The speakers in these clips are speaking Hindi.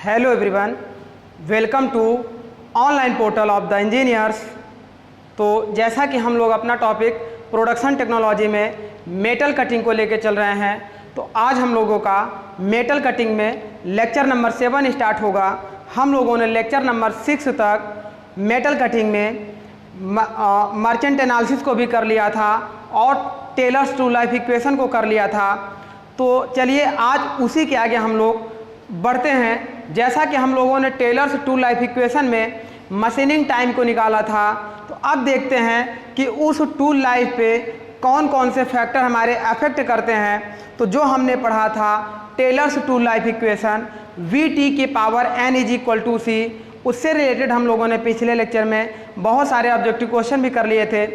Hello everyone, welcome to online portal of the engineers. तो जैसा कि हम लोग अपना टॉपिक प्रोडक्शन टेक्नोलॉजी में मेटल कटिंग को लेकर चल रहे हैं, तो आज हम लोगों का मेटल कटिंग में लेक्चर नंबर 7 स्टार्ट होगा। हम लोगों ने लेक्चर नंबर 6 तक मेटल कटिंग में मर्चेंट एनालिसिस को भी कर लिया था और टेलर्स टू लाइफ इक्वेशन को कर लिया था। तो चलिए आज उसी के आगे हम लोग बढ़ते हैं। जैसा कि हम लोगों ने टेलर्स टू लाइफ इक्वेशन में मशीनिंग टाइम को निकाला था, तो अब देखते हैं कि उस टूल लाइफ पे कौन कौन से फैक्टर हमारे अफेक्ट करते हैं। तो जो हमने पढ़ा था Taylor's to life equation VT की पावर n = C, उससे रिलेटेड हम लोगों ने पिछले लेक्चर में बहुत सारे ऑब्जेक्टिव क्वेश्चन भी कर लिए थे।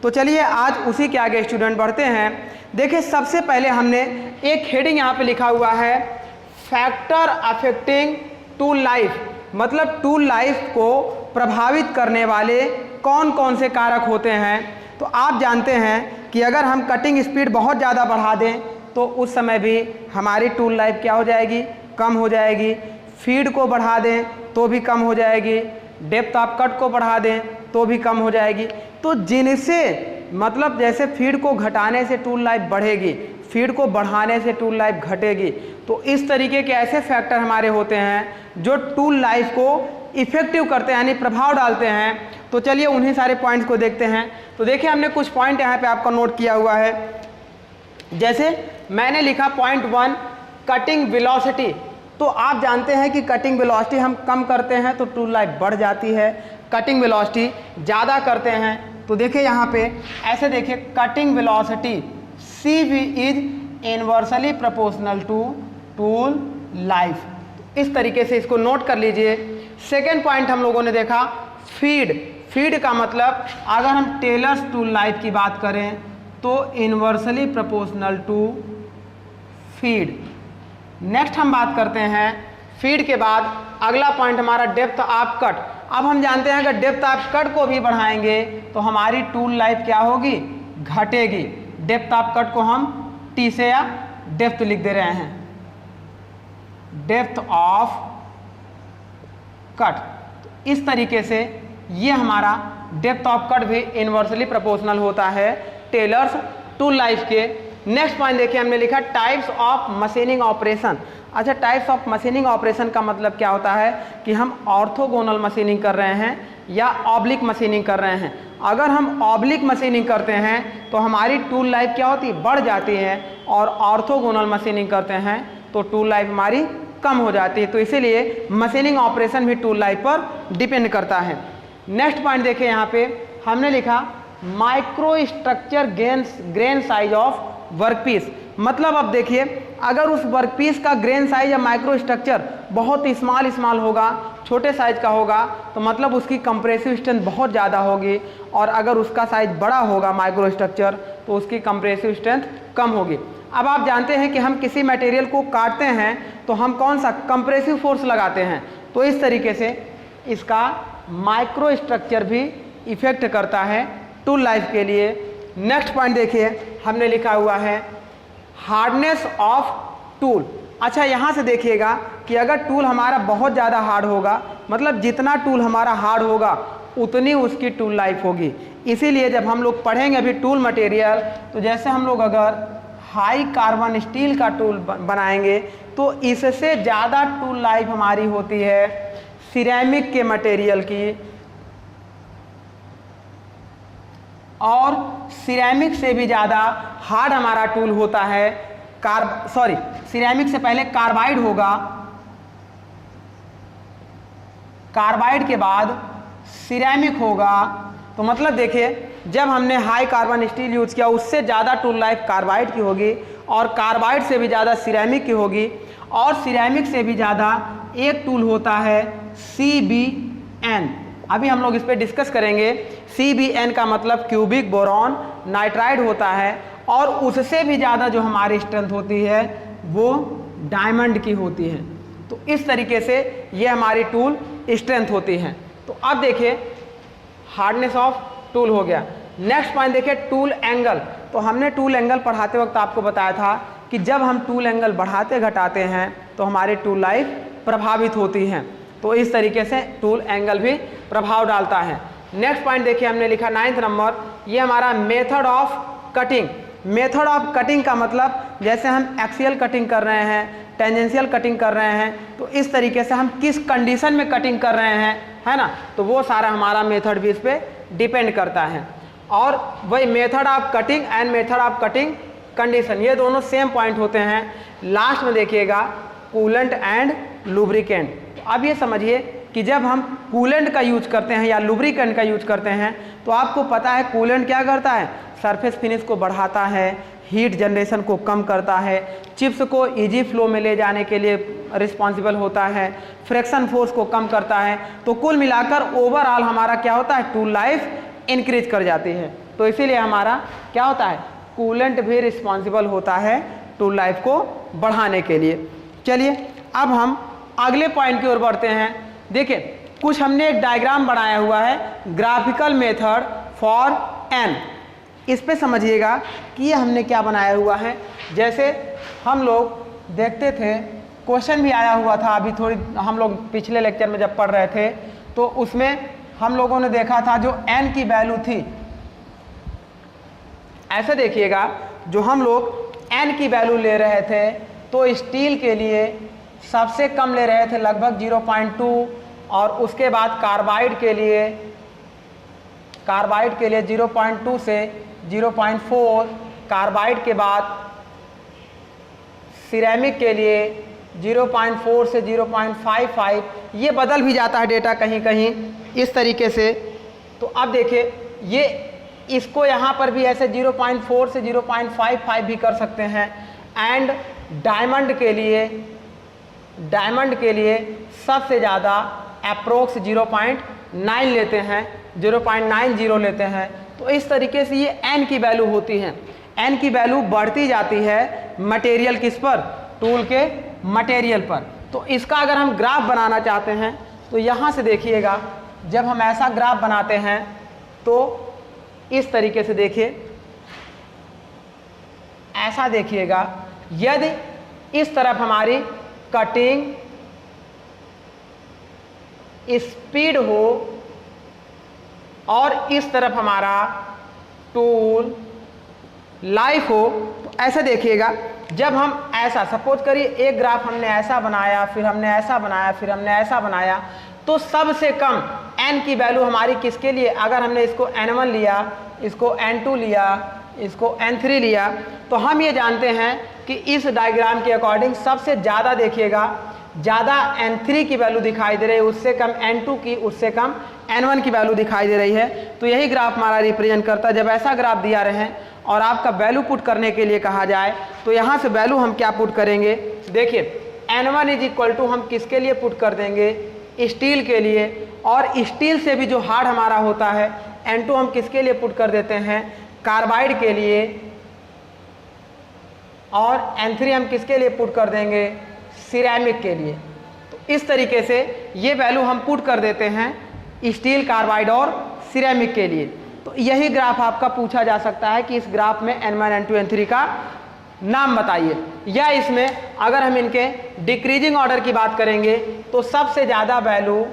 तो चलिए आज उसी के आगे स्टूडेंट बढ़ते हैं। देखिए सबसे पहले हमने एक हेडिंग यहाँ पे लिखा हुआ है फैक्टर अफेक्टिंग टूल लाइफ, मतलब टूल लाइफ को प्रभावित करने वाले कौन कौन से कारक होते हैं। तो आप जानते हैं कि अगर हम कटिंग स्पीड बहुत ज़्यादा बढ़ा दें तो उस समय भी हमारी टूल लाइफ क्या हो जाएगी, कम हो जाएगी। फीड को बढ़ा दें तो भी कम हो जाएगी, डेप्थ ऑफ कट को बढ़ा दें तो भी कम हो जाएगी। तो जिनसे मतलब जैसे फीड को घटाने से टूल लाइफ बढ़ेगी, फीड को बढ़ाने से टूल लाइफ घटेगी। तो इस तरीके के ऐसे फैक्टर हमारे होते हैं जो टूल लाइफ को इफेक्टिव करते हैं, यानी प्रभाव डालते हैं। तो चलिए उन्हीं सारे पॉइंट्स को देखते हैं। तो देखिए हमने कुछ पॉइंट यहाँ पे आपका नोट किया हुआ है। जैसे मैंने लिखा पॉइंट 1 कटिंग वेलोसिटी। तो आप जानते हैं कि कटिंग वेलोसिटी हम कम करते हैं तो टूल लाइफ बढ़ जाती है, कटिंग वेलोसिटी ज़्यादा करते हैं तो देखिए यहाँ पे ऐसे देखिए cutting velocity CV is inversely proportional to tool life. इस तरीके से इसको नोट कर लीजिए। सेकेंड पॉइंट हम लोगों ने देखा फीड। फीड का मतलब अगर हम टेलर्स टूल लाइफ की बात करें तो inversely proportional to feed. Next हम बात करते हैं फीड के बाद अगला पॉइंट हमारा डेप्थ ऑफ कट। अब हम जानते हैं अगर डेप्थ ऑफ कट को भी बढ़ाएंगे तो हमारी टूल लाइफ क्या होगी, घटेगी। डेप्थ ऑफ कट को हम T से या डेप्थ लिख दे रहे हैं, डेप्थ ऑफ कट। इस तरीके से ये हमारा डेप्थ ऑफ कट भी इनवर्सली प्रोपोर्शनल होता है टेलर्स टूल लाइफ के। नेक्स्ट पॉइंट देखिए हमने लिखा टाइप्स ऑफ मशीनिंग ऑपरेशन। अच्छा, टाइप्स ऑफ मशीनिंग ऑपरेशन का मतलब क्या होता है कि हम ऑर्थोगोनल मशीनिंग कर रहे हैं या ऑब्लिक मशीनिंग कर रहे हैं। अगर हम ऑब्लिक मशीनिंग करते हैं तो हमारी टूल लाइफ क्या होती है, बढ़ जाती है, और ऑर्थोगोनल मशीनिंग करते हैं तो टूल लाइफ हमारी कम हो जाती है। तो इसीलिए मशीनिंग ऑपरेशन भी टूल लाइफ पर डिपेंड करता है। नेक्स्ट पॉइंट देखिए यहाँ पे हमने लिखा micro structure grain size of workpiece. मतलब अब देखिए अगर उस वर्कपीस का ग्रेन साइज या माइक्रो स्ट्रक्चर बहुत स्मॉल होगा, छोटे साइज का होगा, तो मतलब उसकी कंप्रेसिव स्ट्रेंथ बहुत ज़्यादा होगी, और अगर उसका साइज बड़ा होगा माइक्रो स्ट्रक्चर तो उसकी कंप्रेसिव स्ट्रेंथ कम होगी। अब आप जानते हैं कि हम किसी मटेरियल को काटते हैं तो हम कौन सा कंप्रेसिव फोर्स लगाते हैं। तो इस तरीके से इसका माइक्रो स्ट्रक्चर भी इफेक्ट करता है टूल लाइफ के लिए। नेक्स्ट पॉइंट देखिए हमने लिखा हुआ है हार्डनेस ऑफ टूल। अच्छा, यहाँ से देखिएगा कि अगर टूल हमारा बहुत ज़्यादा हार्ड होगा, मतलब जितना टूल हमारा हार्ड होगा उतनी उसकी टूल लाइफ होगी। इसीलिए जब हम लोग पढ़ेंगे अभी टूल मटेरियल, तो जैसे हम लोग अगर हाई कार्बन स्टील का टूल बनाएंगे तो इससे ज़्यादा टूल लाइफ हमारी होती है सिरेमिक के मटेरियल की, और सिरेमिक से भी ज़्यादा हार्ड हमारा टूल होता है सिरेमिक से पहले कार्बाइड होगा, कार्बाइड के बाद सिरेमिक होगा। तो मतलब देखिए जब हमने हाई कार्बन स्टील यूज़ किया उससे ज़्यादा टूल लाइफ कार्बाइड की होगी, और कार्बाइड से भी ज़्यादा सिरेमिक की होगी, और सिरेमिक से भी ज़्यादा एक टूल होता है CBN। अभी हम लोग इस पर डिस्कस करेंगे। CBN का मतलब क्यूबिक बोरॉन नाइट्राइड होता है, और उससे भी ज़्यादा जो हमारी स्ट्रेंथ होती है वो डायमंड की होती है। तो इस तरीके से ये हमारी टूल स्ट्रेंथ होती है। तो अब देखिए हार्डनेस ऑफ टूल हो गया। नेक्स्ट पॉइंट देखिए टूल एंगल। तो हमने टूल एंगल पढ़ाते वक्त आपको बताया था कि जब हम टूल एंगल बढ़ाते घटाते हैं तो हमारी टूल लाइफ प्रभावित होती हैं। तो इस तरीके से टूल एंगल भी प्रभाव डालता है। नेक्स्ट पॉइंट देखिए, हमने लिखा 9th नंबर, ये हमारा method of cutting. Method of cutting का मतलब जैसे हम एक्सियल कटिंग कर रहे हैं, टेंजेंशियल कटिंग कर रहे हैं, तो इस तरीके से हम किस कंडीशन में कटिंग कर रहे हैं, है ना, तो वो सारा हमारा मेथड भी इस पर डिपेंड करता है। और वही method of cutting and method of cutting condition, ये दोनों सेम पॉइंट होते हैं। लास्ट में देखिएगा कूलेंट एंड लुब्रिकेंट। तो अब ये समझिए कि जब हम कूलेंट का यूज करते हैं या लुब्रिकेंट का यूज करते हैं, तो आपको पता है कूलेंट क्या करता है, सरफेस फिनिश को बढ़ाता है, हीट जनरेशन को कम करता है, चिप्स को इजी फ्लो में ले जाने के लिए रिस्पॉन्सिबल होता है, फ्रिक्शन फोर्स को कम करता है। तो कुल मिलाकर ओवरऑल हमारा क्या होता है, टूल लाइफ इंक्रीज कर जाती है। तो इसीलिए हमारा क्या होता है, कूलेंट भी रिस्पॉन्सिबल होता है टूल लाइफ को बढ़ाने के लिए। चलिए अब हम अगले पॉइंट की ओर बढ़ते हैं। देखिए कुछ हमने एक डायग्राम बनाया हुआ है, ग्राफिकल मेथड फॉर एन। इस पे समझिएगा कि ये हमने क्या बनाया हुआ है। जैसे हम लोग देखते थे, क्वेश्चन भी आया हुआ था अभी थोड़ी, हम लोग पिछले लेक्चर में जब पढ़ रहे थे तो उसमें हम लोगों ने देखा था जो एन की वैल्यू थी, ऐसे देखिएगा जो हम लोग एन की वैल्यू ले रहे थे तो स्टील के लिए सबसे कम ले रहे थे लगभग 0.2, और उसके बाद कार्बाइड के लिए 0.2 से 0.4, कार्बाइड के बाद सिरेमिक के लिए 0.4 से 0.55, ये बदल भी जाता है डेटा कहीं कहीं इस तरीके से। तो अब देखिए ये इसको यहाँ पर भी ऐसे 0.4 से 0.55 भी कर सकते हैं। एंड डायमंड के लिए सबसे ज़्यादा अप्रोक्स 0.9 लेते हैं, 0.90 लेते हैं। तो इस तरीके से ये एन की वैल्यू होती है। एन की वैल्यू बढ़ती जाती है मटेरियल किस पर, टूल के मटेरियल पर। तो इसका अगर हम ग्राफ बनाना चाहते हैं तो यहाँ से देखिएगा, जब हम ऐसा ग्राफ बनाते हैं तो इस तरीके से देखिए, ऐसा देखिएगा। यदि इस तरफ हमारी कटिंग स्पीड हो और इस तरफ हमारा टूल लाइफ हो, तो ऐसे देखिएगा। जब हम ऐसा सपोज करिए, एक ग्राफ हमने ऐसा बनाया, फिर हमने ऐसा बनाया, फिर हमने ऐसा बनाया, तो सबसे कम n की वैल्यू हमारी किसके लिए, अगर हमने इसको n1 लिया, इसको n2 लिया, इसको n3 लिया, तो हम ये जानते हैं कि इस डायग्राम के अकॉर्डिंग सबसे ज़्यादा देखिएगा, ज़्यादा n3 की वैल्यू दिखाई दे रही है, उससे कम n2 की, उससे कम n1 की वैल्यू दिखाई दे रही है। तो यही ग्राफ हमारा रिप्रेजेंट करता है। जब ऐसा ग्राफ दिया रहे और आपका वैल्यू पुट करने के लिए कहा जाए तो यहाँ से वैल्यू हम क्या पुट करेंगे, देखिए n1 इज इक्वल टू हम किसके लिए पुट कर देंगे, स्टील के लिए, और स्टील से भी जो हार्ड हमारा होता है n2 हम किसके लिए पुट कर देते हैं, कार्बाइड के लिए, और n3 हम किसके लिए पुट कर देंगे, सिरेमिक के लिए। तो इस तरीके से ये वैल्यू हम पुट कर देते हैं स्टील, कार्बाइड और सिरेमिक के लिए। तो यही ग्राफ आपका पूछा जा सकता है कि इस ग्राफ में n1, n2, n3 का नाम बताइए। या इसमें अगर हम इनके डिक्रीजिंग ऑर्डर की बात करेंगे तो सबसे ज़्यादा वैल्यू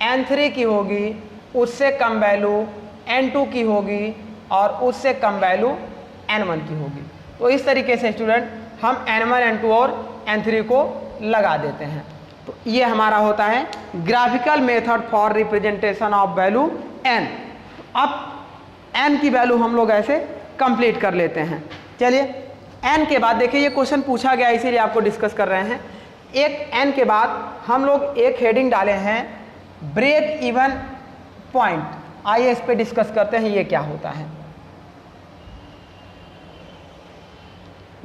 n3 की होगी, उससे कम वैल्यू n2 की होगी, और उससे कम वैल्यू n1 की होगी। तो इस तरीके से स्टूडेंट हम n1, n2 और n3 को लगा देते हैं। तो ये हमारा होता है graphical method for representation of value n। अब n की वैल्यू हम लोग ऐसे कंप्लीट कर लेते हैं। चलिए n के बाद देखिए, ये क्वेश्चन पूछा गया इसीलिए आपको डिस्कस कर रहे हैं। एक n के बाद हम लोग एक हेडिंग डाले हैं ब्रेक इवन पॉइंट। आइए इस पे डिस्कस करते हैं ये क्या होता है।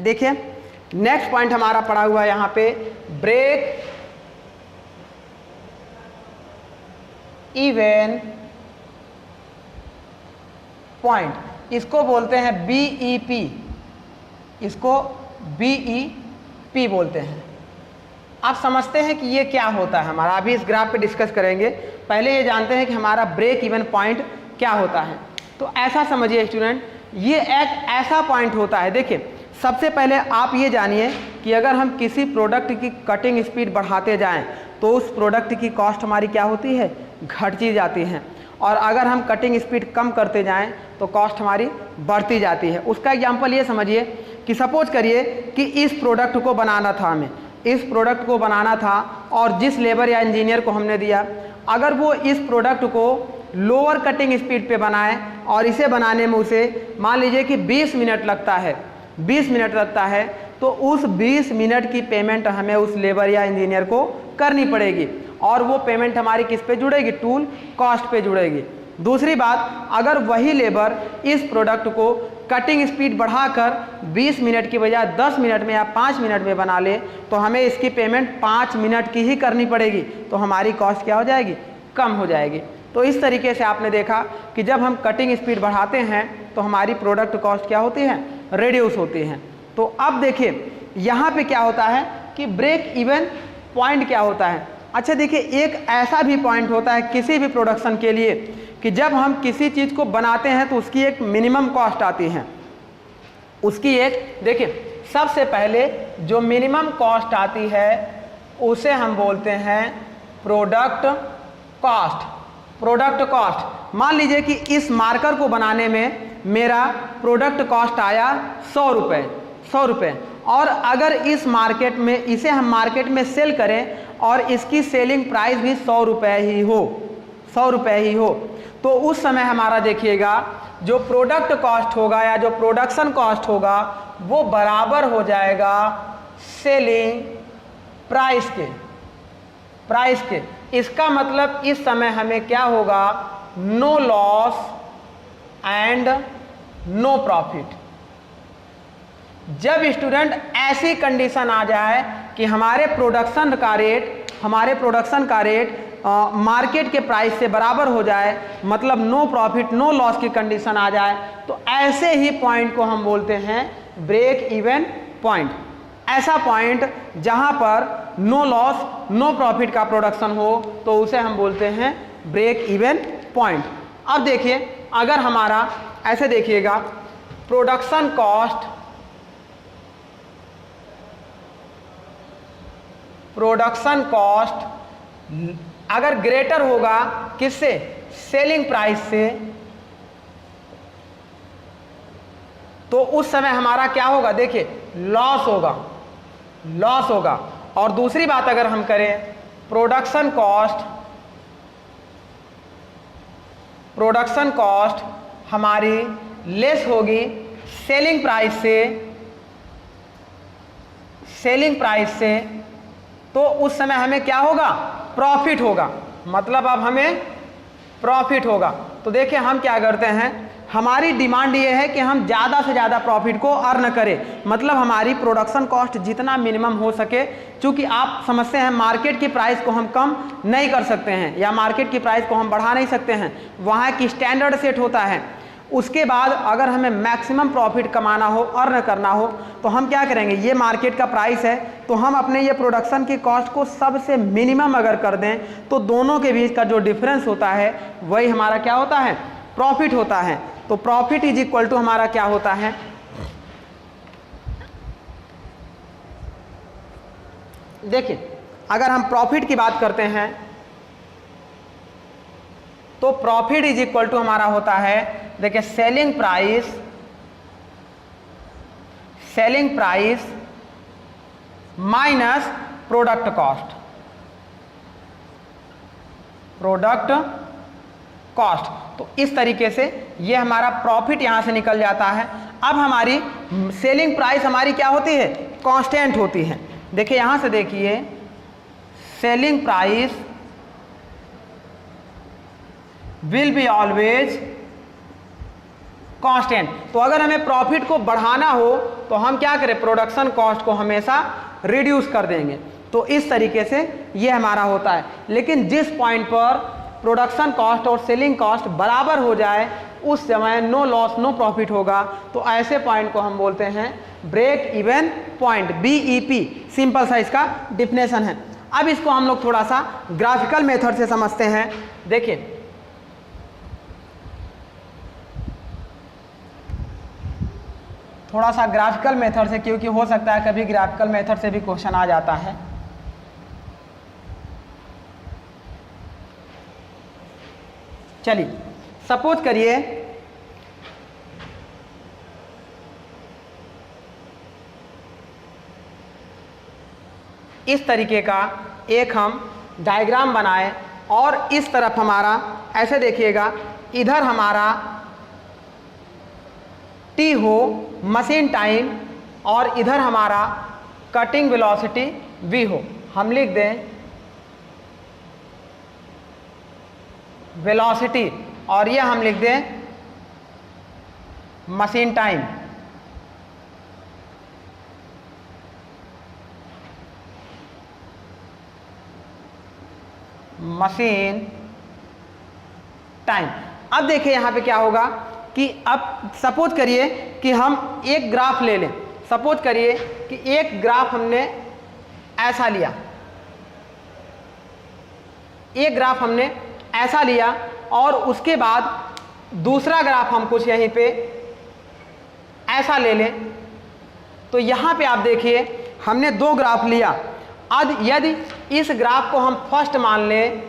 देखिए नेक्स्ट पॉइंट हमारा पड़ा हुआ है यहाँ पे, ब्रेक इवन पॉइंट। इसको बोलते हैं BEP, इसको BEP बोलते हैं। आप समझते हैं कि ये क्या होता है हमारा, अभी इस ग्राफ पे डिस्कस करेंगे। पहले ये जानते हैं कि हमारा ब्रेक इवन पॉइंट क्या होता है। तो ऐसा समझिए स्टूडेंट, ये एक ऐसा पॉइंट होता है, देखिए सबसे पहले आप ये जानिए कि अगर हम किसी प्रोडक्ट की कटिंग स्पीड बढ़ाते जाएं तो उस प्रोडक्ट की कॉस्ट हमारी क्या होती है, घटती जाती है, और अगर हम कटिंग स्पीड कम करते जाएं तो कॉस्ट हमारी बढ़ती जाती है। उसका एग्जांपल ये समझिए कि सपोज करिए कि इस प्रोडक्ट को बनाना था, हमें इस प्रोडक्ट को बनाना था और जिस लेबर या इंजीनियर को हमने दिया, अगर वो इस प्रोडक्ट को लोअर कटिंग स्पीड पे बनाए और इसे बनाने में उसे मान लीजिए कि 20 मिनट लगता है, 20 मिनट लगता है, तो उस 20 मिनट की पेमेंट हमें उस लेबर या इंजीनियर को करनी पड़ेगी और वो पेमेंट हमारी किस पे जुड़ेगी, टूल कॉस्ट पे जुड़ेगी। दूसरी बात, अगर वही लेबर इस प्रोडक्ट को कटिंग स्पीड बढ़ाकर 20 मिनट की बजाय 10 मिनट में या 5 मिनट में बना ले तो हमें इसकी पेमेंट 5 मिनट की ही करनी पड़ेगी, तो हमारी कॉस्ट क्या हो जाएगी, कम हो जाएगी। तो इस तरीके से आपने देखा कि जब हम कटिंग स्पीड बढ़ाते हैं तो हमारी प्रोडक्ट कॉस्ट क्या होती है, रिड्यूस होती है। तो अब देखिए यहाँ पे क्या होता है कि ब्रेक इवन पॉइंट क्या होता है। अच्छा देखिए, एक ऐसा भी पॉइंट होता है किसी भी प्रोडक्शन के लिए कि जब हम किसी चीज़ को बनाते हैं तो उसकी एक मिनिमम कॉस्ट आती है, उसकी एक, देखिए सबसे पहले जो मिनिमम कॉस्ट आती है उसे हम बोलते हैं प्रोडक्ट कॉस्ट। प्रोडक्ट कॉस्ट, मान लीजिए कि इस मार्कर को बनाने में मेरा प्रोडक्ट कॉस्ट आया 100 रुपये, 100 रुपये, और अगर इस मार्केट में इसे हम मार्केट में सेल करें और इसकी सेलिंग प्राइस भी 100 रुपये ही हो, 100 रुपये ही हो, तो उस समय हमारा देखिएगा जो प्रोडक्ट कॉस्ट होगा या जो प्रोडक्शन कॉस्ट होगा वो बराबर हो जाएगा सेलिंग प्राइस के, प्राइस के। इसका मतलब इस समय हमें क्या होगा, no loss and no profit. जब स्टूडेंट ऐसी कंडीशन आ जाए कि हमारे प्रोडक्शन का रेट मार्केट के प्राइस से बराबर हो जाए, मतलब नो प्रॉफिट नो लॉस की कंडीशन आ जाए, तो ऐसे ही पॉइंट को हम बोलते हैं ब्रेक इवन पॉइंट। ऐसा पॉइंट जहां पर नो लॉस नो प्रॉफिट का प्रोडक्शन हो तो उसे हम बोलते हैं ब्रेक इवन पॉइंट। अब देखिए, अगर हमारा ऐसे देखिएगा प्रोडक्शन कॉस्ट अगर ग्रेटर होगा किससे, सेलिंग प्राइस से, तो उस समय हमारा क्या होगा, देखिए लॉस होगा, लॉस होगा। और दूसरी बात अगर हम करें प्रोडक्शन कॉस्ट हमारी लेस होगी सेलिंग प्राइस से, तो उस समय हमें क्या होगा, प्रॉफिट होगा, मतलब अब हमें प्रॉफिट होगा। तो देखिए हम क्या करते हैं, हमारी डिमांड ये है कि हम ज़्यादा से ज़्यादा प्रॉफिट को अर्न करें, मतलब हमारी प्रोडक्शन कॉस्ट जितना मिनिमम हो सके। क्योंकि आप समझते हैं मार्केट की प्राइस को हम कम नहीं कर सकते हैं या मार्केट की प्राइस को हम बढ़ा नहीं सकते हैं, वहाँ की स्टैंडर्ड सेट होता है। उसके बाद अगर हमें मैक्सिमम प्रॉफिट कमाना हो, अर्न करना हो, तो हम क्या करेंगे, ये मार्केट का प्राइस है तो हम अपने ये प्रोडक्शन की कॉस्ट को सबसे मिनिमम अगर कर दें तो दोनों के बीच का जो डिफरेंस होता है वही हमारा क्या होता है, प्रॉफिट होता है। तो प्रॉफिट इज इक्वल टू हमारा क्या होता है, देखिए अगर हम प्रॉफिट की बात करते हैं तो प्रॉफिट इज इक्वल टू हमारा होता है, देखिए selling price minus product cost. तो इस तरीके से ये हमारा प्रॉफिट यहां से निकल जाता है। अब हमारी सेलिंग प्राइस हमारी क्या होती है, कांस्टेंट होती है। देखिए यहां से देखिए selling price will be always constant. तो अगर हमें प्रॉफिट को बढ़ाना हो तो हम क्या करें, प्रोडक्शन कॉस्ट को हमेशा रिड्यूस कर देंगे। तो इस तरीके से ये हमारा होता है। लेकिन जिस पॉइंट पर प्रोडक्शन कॉस्ट और सेलिंग कॉस्ट बराबर हो जाए उस समय नो लॉस नो प्रॉफिट होगा, तो ऐसे पॉइंट को हम बोलते हैं break even point, BEP, simple सा इसका डिफिनेशन है। अब इसको हम लोग थोड़ा सा ग्राफिकल मेथड से समझते हैं। देखिए थोड़ा सा ग्राफिकल मेथड से, क्योंकि हो सकता है कभी ग्राफिकल मेथड से भी क्वेश्चन आ जाता है। चलिए सपोज करिए इस तरीके का एक हम डायग्राम बनाएं और इस तरफ हमारा ऐसे देखिएगा, इधर हमारा टी हो मशीन टाइम और इधर हमारा कटिंग वेलोसिटी वी हो। हम लिख दें वेलोसिटी और ये हम लिख दें मशीन टाइम। Machine time. अब देखिए यहां पे क्या होगा कि अब सपोज करिए कि हम एक ग्राफ ले लें। सपोज करिए कि एक ग्राफ हमने ऐसा लिया, एक ग्राफ हमने ऐसा लिया और उसके बाद दूसरा ग्राफ हम कुछ यहीं पे ऐसा ले लें। तो यहां पे आप देखिए हमने दो ग्राफ लिया। अब यदि इस ग्राफ को हम फर्स्ट मान लें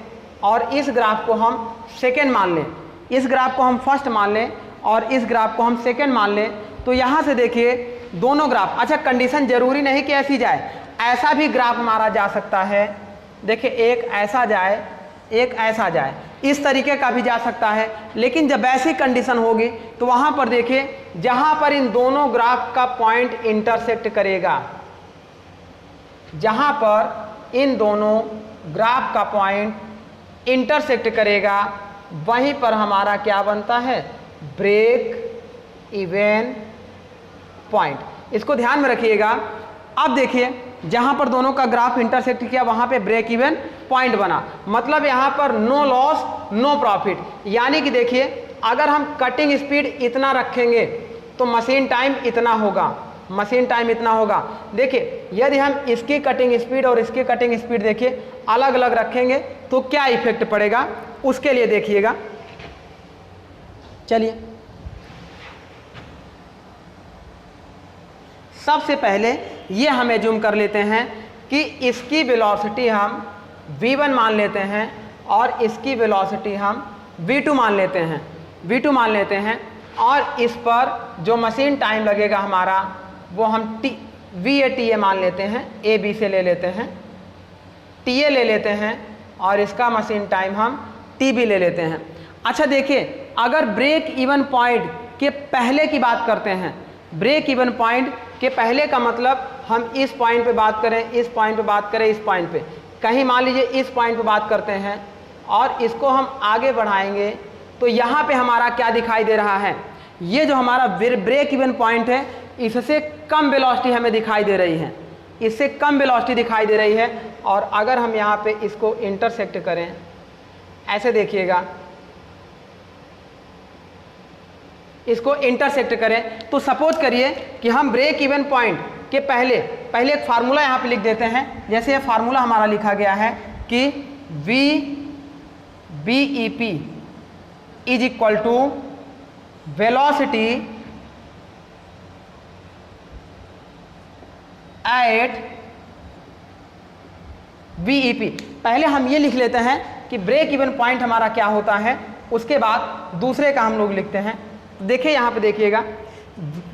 और इस ग्राफ को हम सेकेंड मान लें, इस ग्राफ को हम फर्स्ट मान लें और इस ग्राफ को हम सेकेंड मान लें, तो यहाँ से देखिए दोनों ग्राफ, अच्छा कंडीशन जरूरी नहीं कि ऐसी जाए, ऐसा भी ग्राफ मारा जा सकता है। देखिए एक ऐसा जाए, एक ऐसा जाए, इस तरीके का भी जा सकता है। लेकिन जब ऐसी कंडीशन होगी तो वहाँ पर देखिए जहाँ पर इन दोनों ग्राफ का पॉइंट इंटरसेक्ट करेगा, जहाँ पर इन दोनों ग्राफ का पॉइंट इंटरसेक्ट करेगा, वहीं पर हमारा क्या बनता है, ब्रेक इवन पॉइंट। इसको ध्यान में रखिएगा। अब देखिए जहां पर दोनों का ग्राफ इंटरसेक्ट किया वहां पे ब्रेक इवन पॉइंट बना, मतलब यहां पर नो लॉस नो प्रॉफिट। यानी कि देखिए अगर हम कटिंग स्पीड इतना रखेंगे तो मशीन टाइम इतना होगा, मशीन टाइम इतना होगा। देखिए यदि हम इसकी कटिंग स्पीड और इसकी कटिंग स्पीड देखिए अलग अलग रखेंगे तो क्या इफेक्ट पड़ेगा, उसके लिए देखिएगा। चलिए सबसे पहले ये हमें जूम कर लेते हैं कि इसकी वेलोसिटी हम v1 मान लेते हैं और इसकी वेलोसिटी हम v2 मान लेते हैं, v2 मान लेते हैं। और इस पर जो मशीन टाइम लगेगा हमारा वो हम VA मान लेते हैं, ए बी से ले लेते हैं, TA ले लेते हैं और इसका मशीन टाइम हम TB ले लेते हैं। अच्छा देखिए अगर ब्रेक इवन पॉइंट के पहले की बात करते हैं, ब्रेक इवन पॉइंट के पहले का मतलब हम इस पॉइंट पे बात करें, इस पॉइंट पे बात करें, इस पॉइंट पे, कहीं मान लीजिए इस पॉइंट पे बात करते हैं और इसको हम आगे बढ़ाएंगे तो यहाँ पे हमारा क्या दिखाई दे रहा है, ये जो हमारा ब्रेक इवन पॉइंट है इससे कम वेलोसिटी हमें दिखाई दे रही है, इससे कम वेलोसिटी दिखाई दे रही है। और अगर हम यहाँ पे इसको इंटरसेक्ट करें, ऐसे देखिएगा, इसको इंटरसेक्ट करें तो सपोज करिए कि हम ब्रेक इवन पॉइंट के पहले एक फार्मूला यहाँ पे लिख देते हैं। जैसे ये फार्मूला हमारा लिखा गया है कि VBEP is equal to velocity at VEP। पहले हम ये लिख लेते हैं कि ब्रेक इवन पॉइंट हमारा क्या होता है, उसके बाद दूसरे का हम लोग लिखते हैं। देखिए यहाँ पे देखिएगा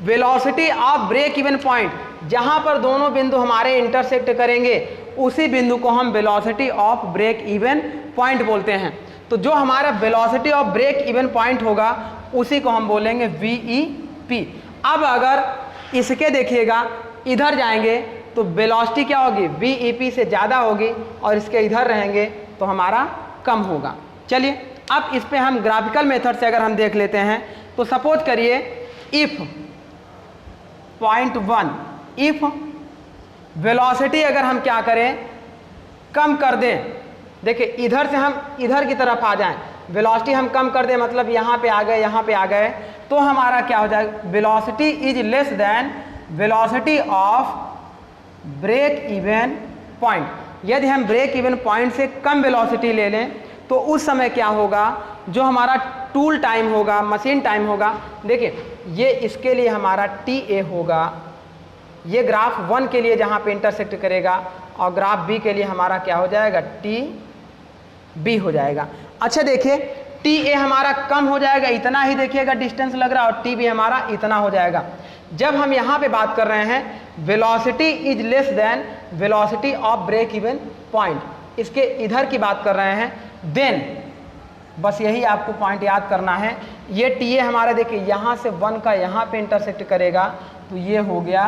velocity of break even point, जहाँ पर दोनों बिंदु हमारे इंटरसेक्ट करेंगे उसी बिंदु को हम velocity of break even point बोलते हैं। तो जो हमारा velocity of break even point होगा उसी को हम बोलेंगे VEP। अब अगर इसके देखिएगा इधर जाएंगे तो वेलोसिटी क्या होगी, VEP से ज़्यादा होगी और इसके इधर रहेंगे तो हमारा कम होगा। चलिए अब इस पे हम ग्राफिकल मेथड से अगर हम देख लेते हैं तो सपोज करिए इफ पॉइंट 1, इफ वेलोसिटी अगर हम क्या करें कम कर दें, देखिए इधर से हम इधर की तरफ आ जाएं, वेलोसिटी हम कम कर दें, मतलब यहाँ पे आ गए, यहाँ पे आ गए, तो हमारा क्या हो जाएगा, velocity is less than velocity of break even point. यदि हम ब्रेक इवन पॉइंट से कम वेलोसिटी ले लें तो उस समय क्या होगा, जो हमारा टूल टाइम होगा, मशीन टाइम होगा। देखिए ये इसके लिए हमारा TA होगा, ये ग्राफ 1 के लिए जहाँ पे इंटरसेक्ट करेगा, और ग्राफ B के लिए हमारा क्या हो जाएगा, TB हो जाएगा। अच्छा देखिए TA हमारा कम हो जाएगा, इतना ही देखिएगा डिस्टेंस लग रहा है, और TB हमारा इतना हो जाएगा। जब हम यहाँ पे बात कर रहे हैं velocity is less than velocity of break even point, इसके इधर की बात कर रहे हैं, देन बस यही आपको पॉइंट याद करना है। ये TA हमारा देखिए यहाँ से 1 का यहाँ पे इंटरसेक्ट करेगा तो ये हो गया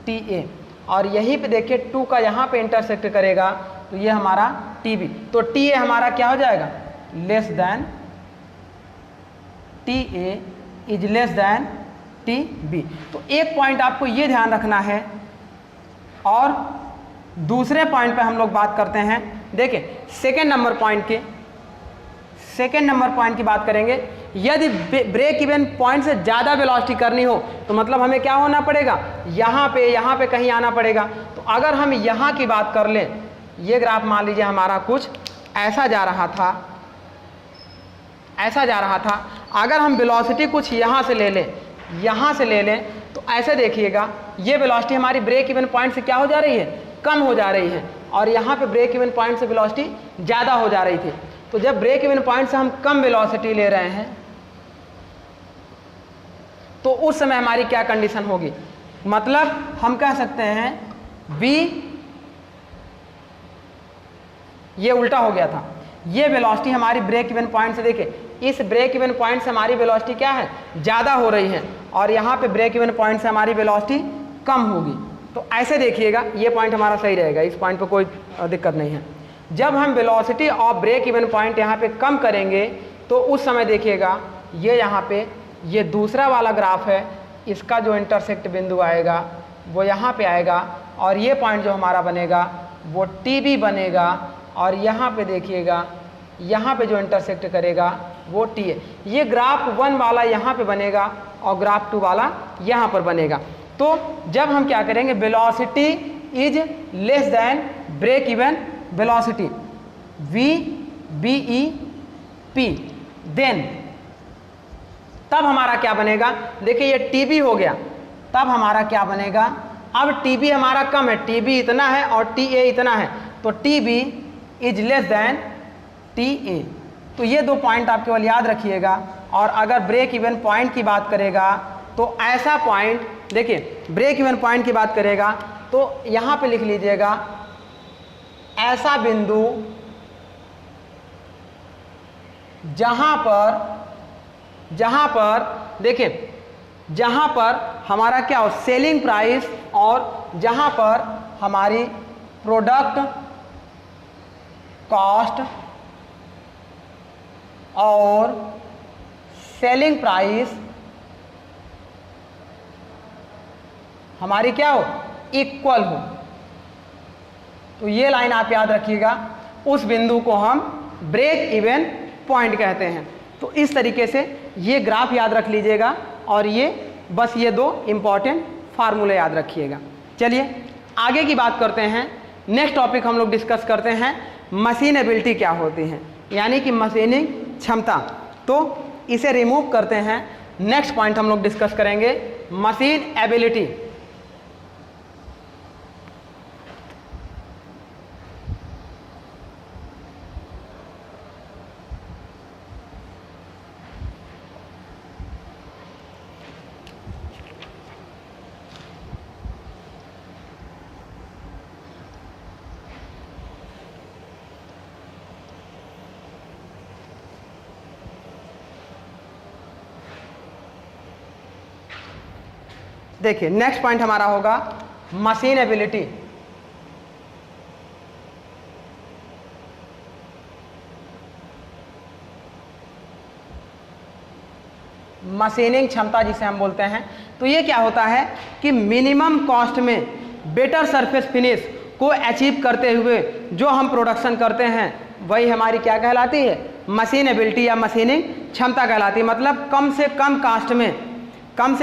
TA, और यहीं पे देखिए 2 का यहाँ पे इंटरसेक्ट करेगा तो ये हमारा TB। तो TA हमारा क्या हो जाएगा, less than, TA is less then TB। तो एक पॉइंट आपको ये ध्यान रखना है। और दूसरे पॉइंट पे हम लोग बात करते हैं। देखिए सेकेंड नंबर पॉइंट की बात करेंगे। यदि ब्रेक इवन पॉइंट से ज़्यादा वेलोसिटी करनी हो तो मतलब हमें क्या होना पड़ेगा, यहाँ पे कहीं आना पड़ेगा। तो अगर हम यहाँ की बात कर लें, ये ग्राफ मान लीजिए हमारा कुछ ऐसा जा रहा था, अगर हम वेलोसिटी कुछ यहाँ से ले लें तो ऐसे देखिएगा ये वेलोसिटी हमारी ब्रेक इवन पॉइंट से क्या हो जा रही है, कम हो जा रही है, और यहाँ पे ब्रेक इवन पॉइंट से वेलोसिटी ज़्यादा हो जा रही थी। तो जब ब्रेक इवन पॉइंट से हम कम वेलोसिटी ले रहे हैं तो उस समय हमारी क्या कंडीशन होगी, मतलब हम कह सकते हैं V, ये उल्टा हो गया था, ये वेलोसिटी हमारी ब्रेक इवन पॉइंट से, देखिए इस ब्रेक इवन पॉइंट से हमारी वेलोसिटी क्या है, ज़्यादा हो रही है, और यहाँ पे ब्रेक इवन पॉइंट से हमारी वेलोसिटी कम होगी। तो ऐसे देखिएगा ये पॉइंट हमारा सही रहेगा, इस पॉइंट पे कोई दिक्कत नहीं है। जब हम velocity of break even point यहाँ पे कम करेंगे तो उस समय देखिएगा ये यहाँ पे ये दूसरा वाला ग्राफ है, इसका जो इंटरसेक्ट बिंदु आएगा वो यहाँ पे आएगा, और ये पॉइंट जो हमारा बनेगा वो TB बनेगा, और यहाँ पे देखिएगा यहाँ पे जो इंटरसेक्ट करेगा वो TA। ये ग्राफ 1 वाला यहाँ पे बनेगा और ग्राफ 2 वाला यहाँ पर बनेगा। तो जब हम क्या करेंगे, velocity is less than break even velocity VBEP, then तब हमारा क्या बनेगा, देखिए ये TB हो गया, तब हमारा क्या बनेगा, अब TB हमारा कम है, TB इतना है और TA इतना है, तो TB is less then TA। तो ये दो पॉइंट आप केवल याद रखिएगा। और अगर ब्रेक इवन पॉइंट की बात करेगा तो ऐसा पॉइंट, देखिए ब्रेक इवन पॉइंट की बात करेगा तो यहाँ पे लिख लीजिएगा ऐसा बिंदु जहाँ पर देखिए जहाँ पर हमारा क्या हो, सेलिंग प्राइस, और जहाँ पर हमारी प्रोडक्ट कॉस्ट और सेलिंग प्राइस हमारी क्या हो, इक्वल हो। तो ये लाइन आप याद रखिएगा, उस बिंदु को हम ब्रेक इवन पॉइंट कहते हैं। तो इस तरीके से ये ग्राफ याद रख लीजिएगा, और ये बस ये दो इम्पॉर्टेंट फार्मूले याद रखिएगा। चलिए आगे की बात करते हैं। नेक्स्ट टॉपिक हम लोग डिस्कस करते हैं मशीनेबिलिटी क्या होती है, यानी कि मशीनिंग क्षमता। तो इसे रिमूव करते हैं, नेक्स्ट पॉइंट हम लोग डिस्कस करेंगे मशीन एबिलिटी। देखिए नेक्स्ट पॉइंट हमारा होगा मशीन एबिलिटी। मशीनिंग क्षमता जिसे हम बोलते हैं। तो ये क्या होता है कि मिनिमम कॉस्ट में बेटर सरफेस फिनिश को अचीव करते हुए जो हम प्रोडक्शन करते हैं वही हमारी क्या कहलाती है, मशीन एबिलिटी या मशीनिंग क्षमता कहलाती है। मतलब कम से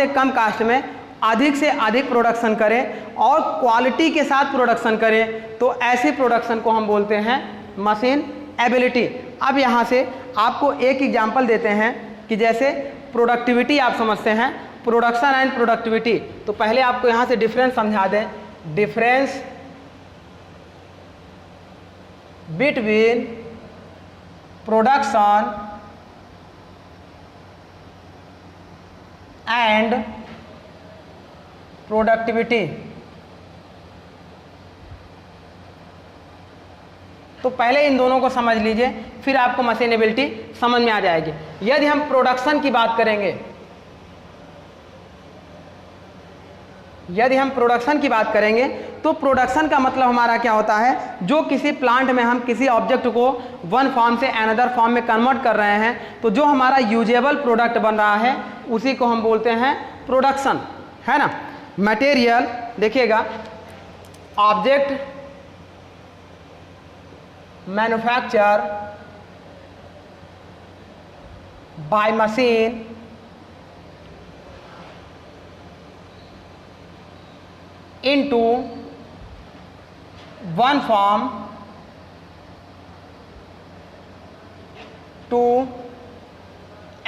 कम कास्ट में अधिक से अधिक प्रोडक्शन करें और क्वालिटी के साथ प्रोडक्शन करें, तो ऐसे प्रोडक्शन को हम बोलते हैं मशीन एबिलिटी। अब यहाँ से आपको एक एग्जांपल देते हैं कि जैसे प्रोडक्टिविटी आप समझते हैं, प्रोडक्शन एंड प्रोडक्टिविटी। तो पहले आपको यहाँ से डिफरेंस समझा दें, difference between production and productivity. तो पहले इन दोनों को समझ लीजिए, फिर आपको मशीनेबिलिटी समझ में आ जाएगी। यदि हम प्रोडक्शन की बात करेंगे, यदि हम प्रोडक्शन की बात करेंगे तो प्रोडक्शन का मतलब हमारा क्या होता है, जो किसी प्लांट में हम किसी ऑब्जेक्ट को वन फॉर्म से अनदर फॉर्म में कन्वर्ट कर रहे हैं, तो जो हमारा यूजेबल प्रोडक्ट बन रहा है उसी को हम बोलते हैं प्रोडक्शन, है ना। मटेरियल देखिएगा, object manufacture by machine into one form to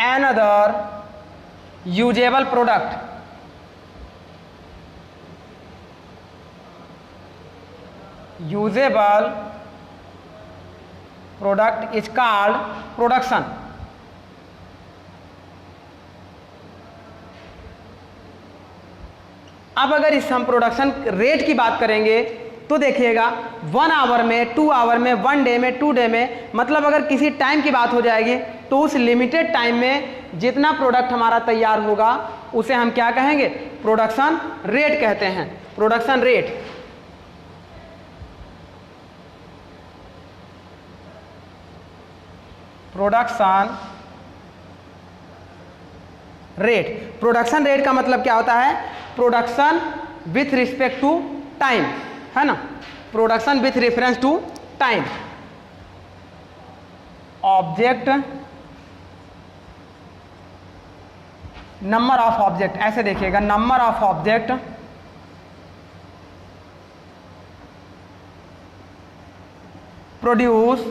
another usable product। usable product is called production। अब अगर इस हम प्रोडक्शन रेट की बात करेंगे तो देखिएगा 1 आवर में, 2 आवर में, 1 डे में, 2 डे में, मतलब अगर किसी टाइम की बात हो जाएगी तो उस लिमिटेड टाइम में जितना प्रोडक्ट हमारा तैयार होगा उसे हम क्या कहेंगे, प्रोडक्शन रेट कहते हैं। Production rate, production rate, production rate का मतलब क्या होता है, production with respect to time, है ना, production with reference to time. Object number of object, ऐसे देखिएगा, number of object produce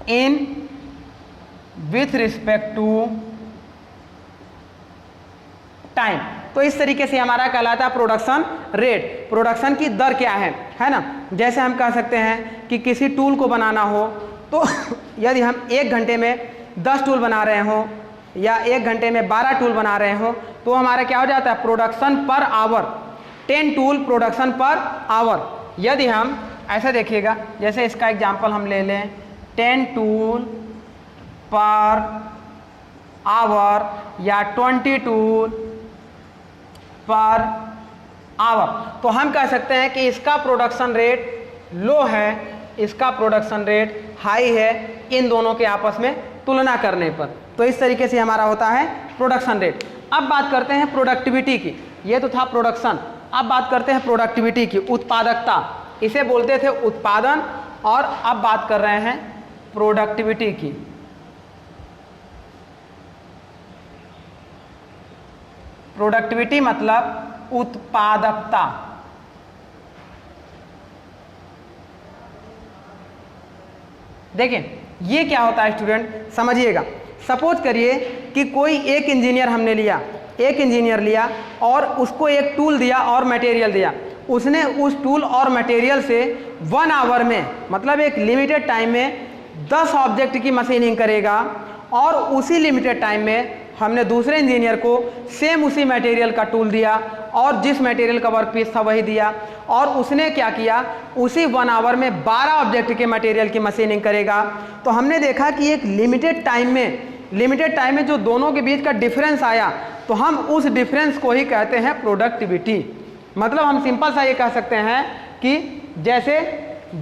in with respect to time. तो इस तरीके से हमारा कहलाता है प्रोडक्शन रेट, प्रोडक्शन की दर क्या है ना। जैसे हम कह सकते हैं कि किसी टूल को बनाना हो तो यदि हम 1 घंटे में 10 टूल बना रहे हो या 1 घंटे में 12 टूल बना रहे हो तो हमारा क्या हो जाता है, production per hour, 10 tool production per hour. यदि हम ऐसा देखिएगा, जैसे इसका एग्जांपल हम ले लें, 10 टूल पर आवर या 20 टूल पर आवर, तो हम कह सकते हैं कि इसका प्रोडक्शन रेट लो है, इसका प्रोडक्शन रेट हाई है, इन दोनों के आपस में तुलना करने पर। तो इस तरीके से हमारा होता है प्रोडक्शन रेट। अब बात करते हैं प्रोडक्टिविटी की, ये तो था प्रोडक्शन। अब बात करते हैं प्रोडक्टिविटी की, उत्पादकता, इसे बोलते थे उत्पादन, और अब बात कर रहे हैं प्रोडक्टिविटी की। प्रोडक्टिविटी मतलब उत्पादकता। देखिए ये क्या होता है स्टूडेंट, समझिएगा। सपोज करिए कि कोई एक इंजीनियर हमने लिया, एक इंजीनियर लिया और उसको एक टूल दिया और मटेरियल दिया। उसने उस टूल और मटेरियल से 1 आवर में, मतलब एक लिमिटेड टाइम में 10 ऑब्जेक्ट की मशीनिंग करेगा, और उसी लिमिटेड टाइम में हमने दूसरे इंजीनियर को सेम उसी मटेरियल का टूल दिया और जिस मटेरियल का वर्क पीस था वही दिया, और उसने क्या किया, उसी 1 आवर में 12 ऑब्जेक्ट के मटेरियल की मशीनिंग करेगा। तो हमने देखा कि एक लिमिटेड टाइम में जो दोनों के बीच का डिफरेंस आया, तो हम उस डिफरेंस को ही कहते हैं प्रोडक्टिविटी। मतलब हम सिंपल सा ये कह सकते हैं कि जैसे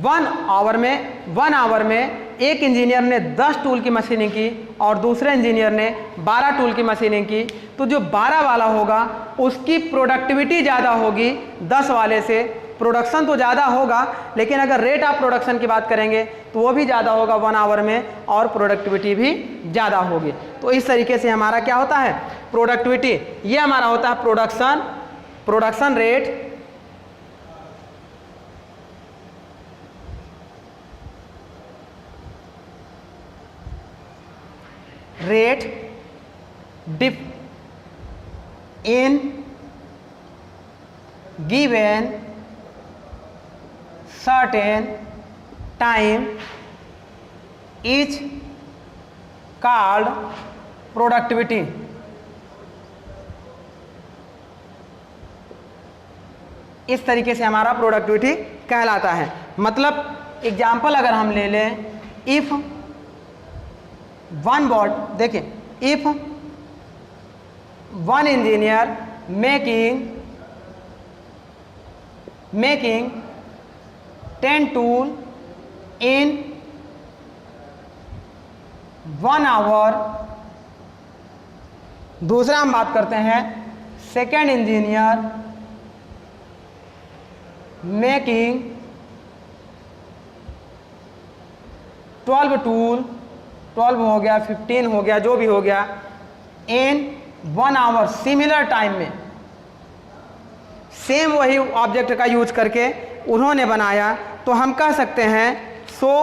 1 आवर में एक इंजीनियर ने 10 टूल की मशीनिंग की और दूसरे इंजीनियर ने 12 टूल की मशीनिंग की, तो जो 12 वाला होगा उसकी प्रोडक्टिविटी ज़्यादा होगी 10 वाले से। प्रोडक्शन तो ज़्यादा होगा, लेकिन अगर रेट ऑफ प्रोडक्शन की बात करेंगे तो वो भी ज़्यादा होगा 1 आवर में, और प्रोडक्टिविटी भी ज़्यादा होगी। तो इस तरीके से हमारा क्या होता है, प्रोडक्टिविटी, ये हमारा होता है production rate. rate in given certain time is called productivity। इस तरीके से हमारा प्रोडक्टिविटी कहलाता है। मतलब एग्जाम्पल अगर हम ले लें, इफ वन बॉट, देखिए, if one engineer making 10 tool in 1 hour. दूसरा हम बात करते हैं, सेकेंड इंजीनियर मेकिंग 12 टूल, 12 हो गया, 15 हो गया, जो भी हो गया, इन 1 आवर, सिमिलर टाइम में, सेम वही ऑब्जेक्ट का यूज करके उन्होंने बनाया। तो हम कह सकते हैं so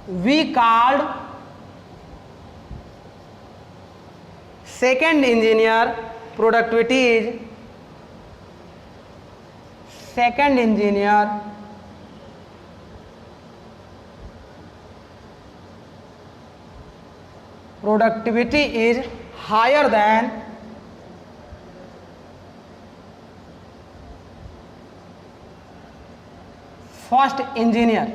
we called second engineer productivity is, second engineer productivity is higher than first engineer.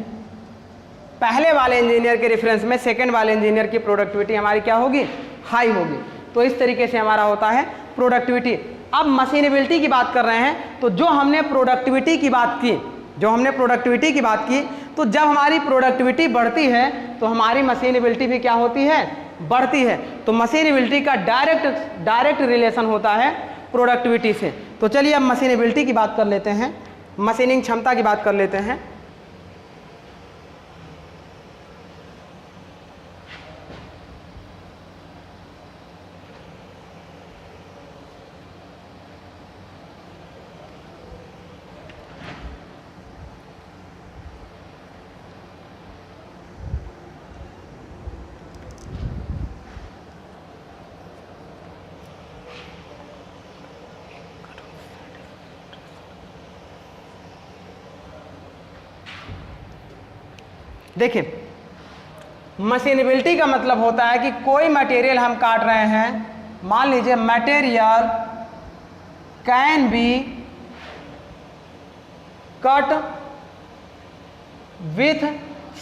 पहले वाले इंजीनियर के रेफरेंस में सेकंड वाले इंजीनियर की प्रोडक्टिविटी हमारी क्या होगी? हाई होगी। तो इस तरीके से हमारा होता है प्रोडक्टिविटी। अब मशीनेबिलिटी की बात कर रहे हैं, तो जो हमने प्रोडक्टिविटी की बात की, तो जब हमारी प्रोडक्टिविटी बढ़ती है तो हमारी मशीनेबिलिटी भी क्या होती है? बढ़ती है। तो मशीनेबिलिटी का डायरेक्ट रिलेशन होता है प्रोडक्टिविटी से। तो चलिए अब मशीनेबिलिटी की बात कर लेते हैं, मशीनिंग क्षमता की बात कर लेते हैं। देखिए, मशीनेबिलिटी का मतलब होता है कि कोई मटेरियल हम काट रहे हैं, मान लीजिए material can be cut with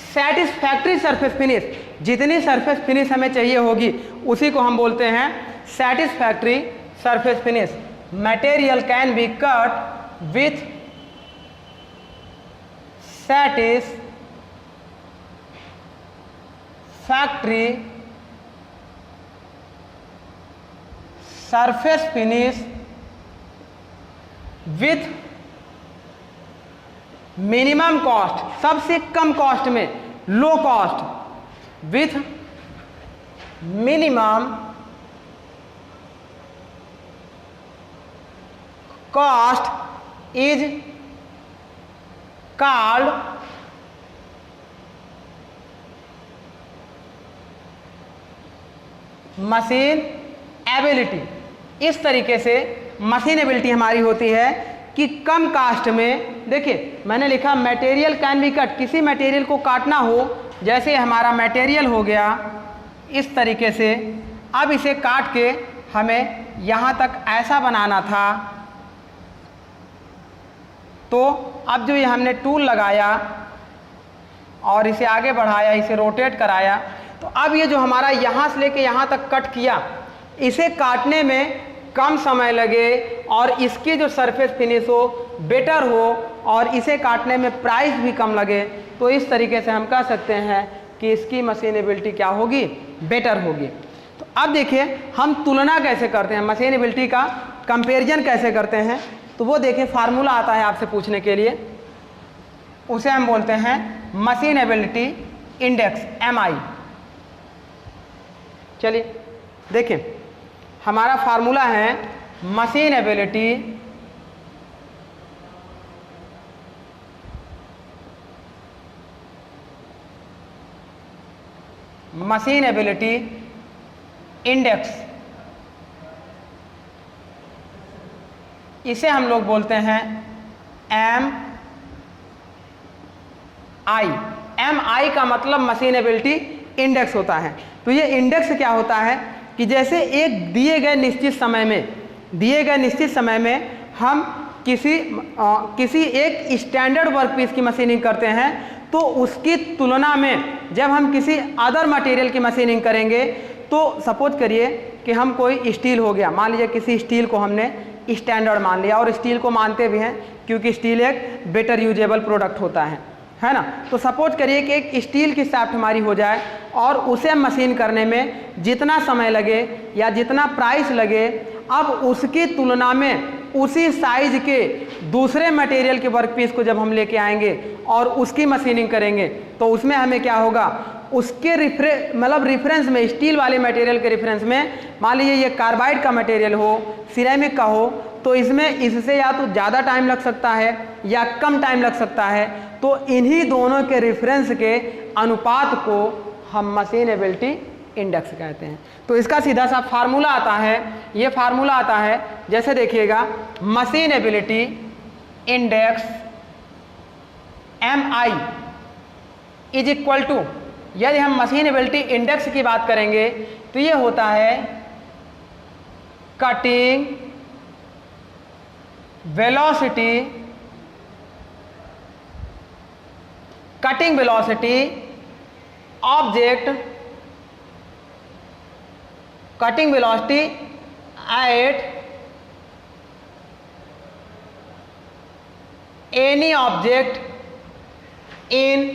satisfactory surface finish. जितनी सरफेस फिनिश हमें चाहिए होगी उसी को हम बोलते हैं satisfactory surface finish. Material can be cut with factory surface finish with minimum cost, सबसे कम कॉस्ट में, low cost, with minimum cost is called machine ability. इस तरीके से मशीन एबिलिटी हमारी होती है कि कम कास्ट में, देखिए मैंने लिखा मटेरियल कैन बी कट, किसी मटेरियल को काटना हो, जैसे हमारा मटेरियल हो गया इस तरीके से, अब इसे काट के हमें यहाँ तक ऐसा बनाना था, तो अब जो ये हमने टूल लगाया और इसे आगे बढ़ाया, इसे रोटेट कराया, तो अब ये जो हमारा यहाँ से लेके यहाँ तक कट किया, इसे काटने में कम समय लगे और इसकी जो सरफेस फिनिश हो बेटर हो और इसे काटने में प्राइस भी कम लगे, तो इस तरीके से हम कह सकते हैं कि इसकी मशीनेबिलिटी क्या होगी? बेटर होगी। तो अब देखिए हम तुलना कैसे करते हैं, मशीनेबिलिटी का कंपैरिजन कैसे करते हैं, तो वो देखिए फार्मूला आता है आपसे पूछने के लिए, उसे हम बोलते हैं मशीनेबिलिटी इंडेक्स, MI। चलिए देखिए, हमारा फार्मूला है मशीनेबिलिटी मशीनेबिलिटी इंडेक्स, इसे हम लोग बोलते हैं MI का मतलब मशीनेबिलिटी इंडेक्स होता है। तो ये इंडेक्स क्या होता है कि जैसे एक दिए गए निश्चित समय में हम किसी एक स्टैंडर्ड वर्कपीस की मशीनिंग करते हैं, तो उसकी तुलना में जब हम किसी अदर मटेरियल की मशीनिंग करेंगे, तो सपोज करिए कि हम कोई स्टील हो गया, मान लीजिए किसी स्टील को हमने स्टैंडर्ड मान लिया, और स्टील को मानते भी हैं क्योंकि स्टील एक बेटर यूजेबल प्रोडक्ट होता है ना। तो सपोज करिए कि एक स्टील की शाफ्ट हमारी हो जाए और उसे मशीन करने में जितना समय लगे या जितना प्राइस लगे, अब उसकी तुलना में उसी साइज के दूसरे मटेरियल के वर्कपीस को जब हम लेके आएंगे और उसकी मशीनिंग करेंगे, तो उसमें हमें क्या होगा, उसके रिफरेंस में, स्टील वाले मटेरियल के रिफरेंस में, मान लीजिए ये कार्बाइड का मटेरियल हो, सिरेमिक का हो, तो इसमें इससे या तो ज़्यादा टाइम लग सकता है या कम टाइम लग सकता है। तो इन्हीं दोनों के रेफरेंस के अनुपात को हम मशीनेबिलिटी इंडेक्स कहते हैं। तो इसका सीधा सा फार्मूला आता है, ये फार्मूला आता है, जैसे देखिएगा, machinability index MI is equal to, यदि हम मशीनेबिलिटी इंडेक्स की बात करेंगे तो ये होता है cutting velocity object at any object in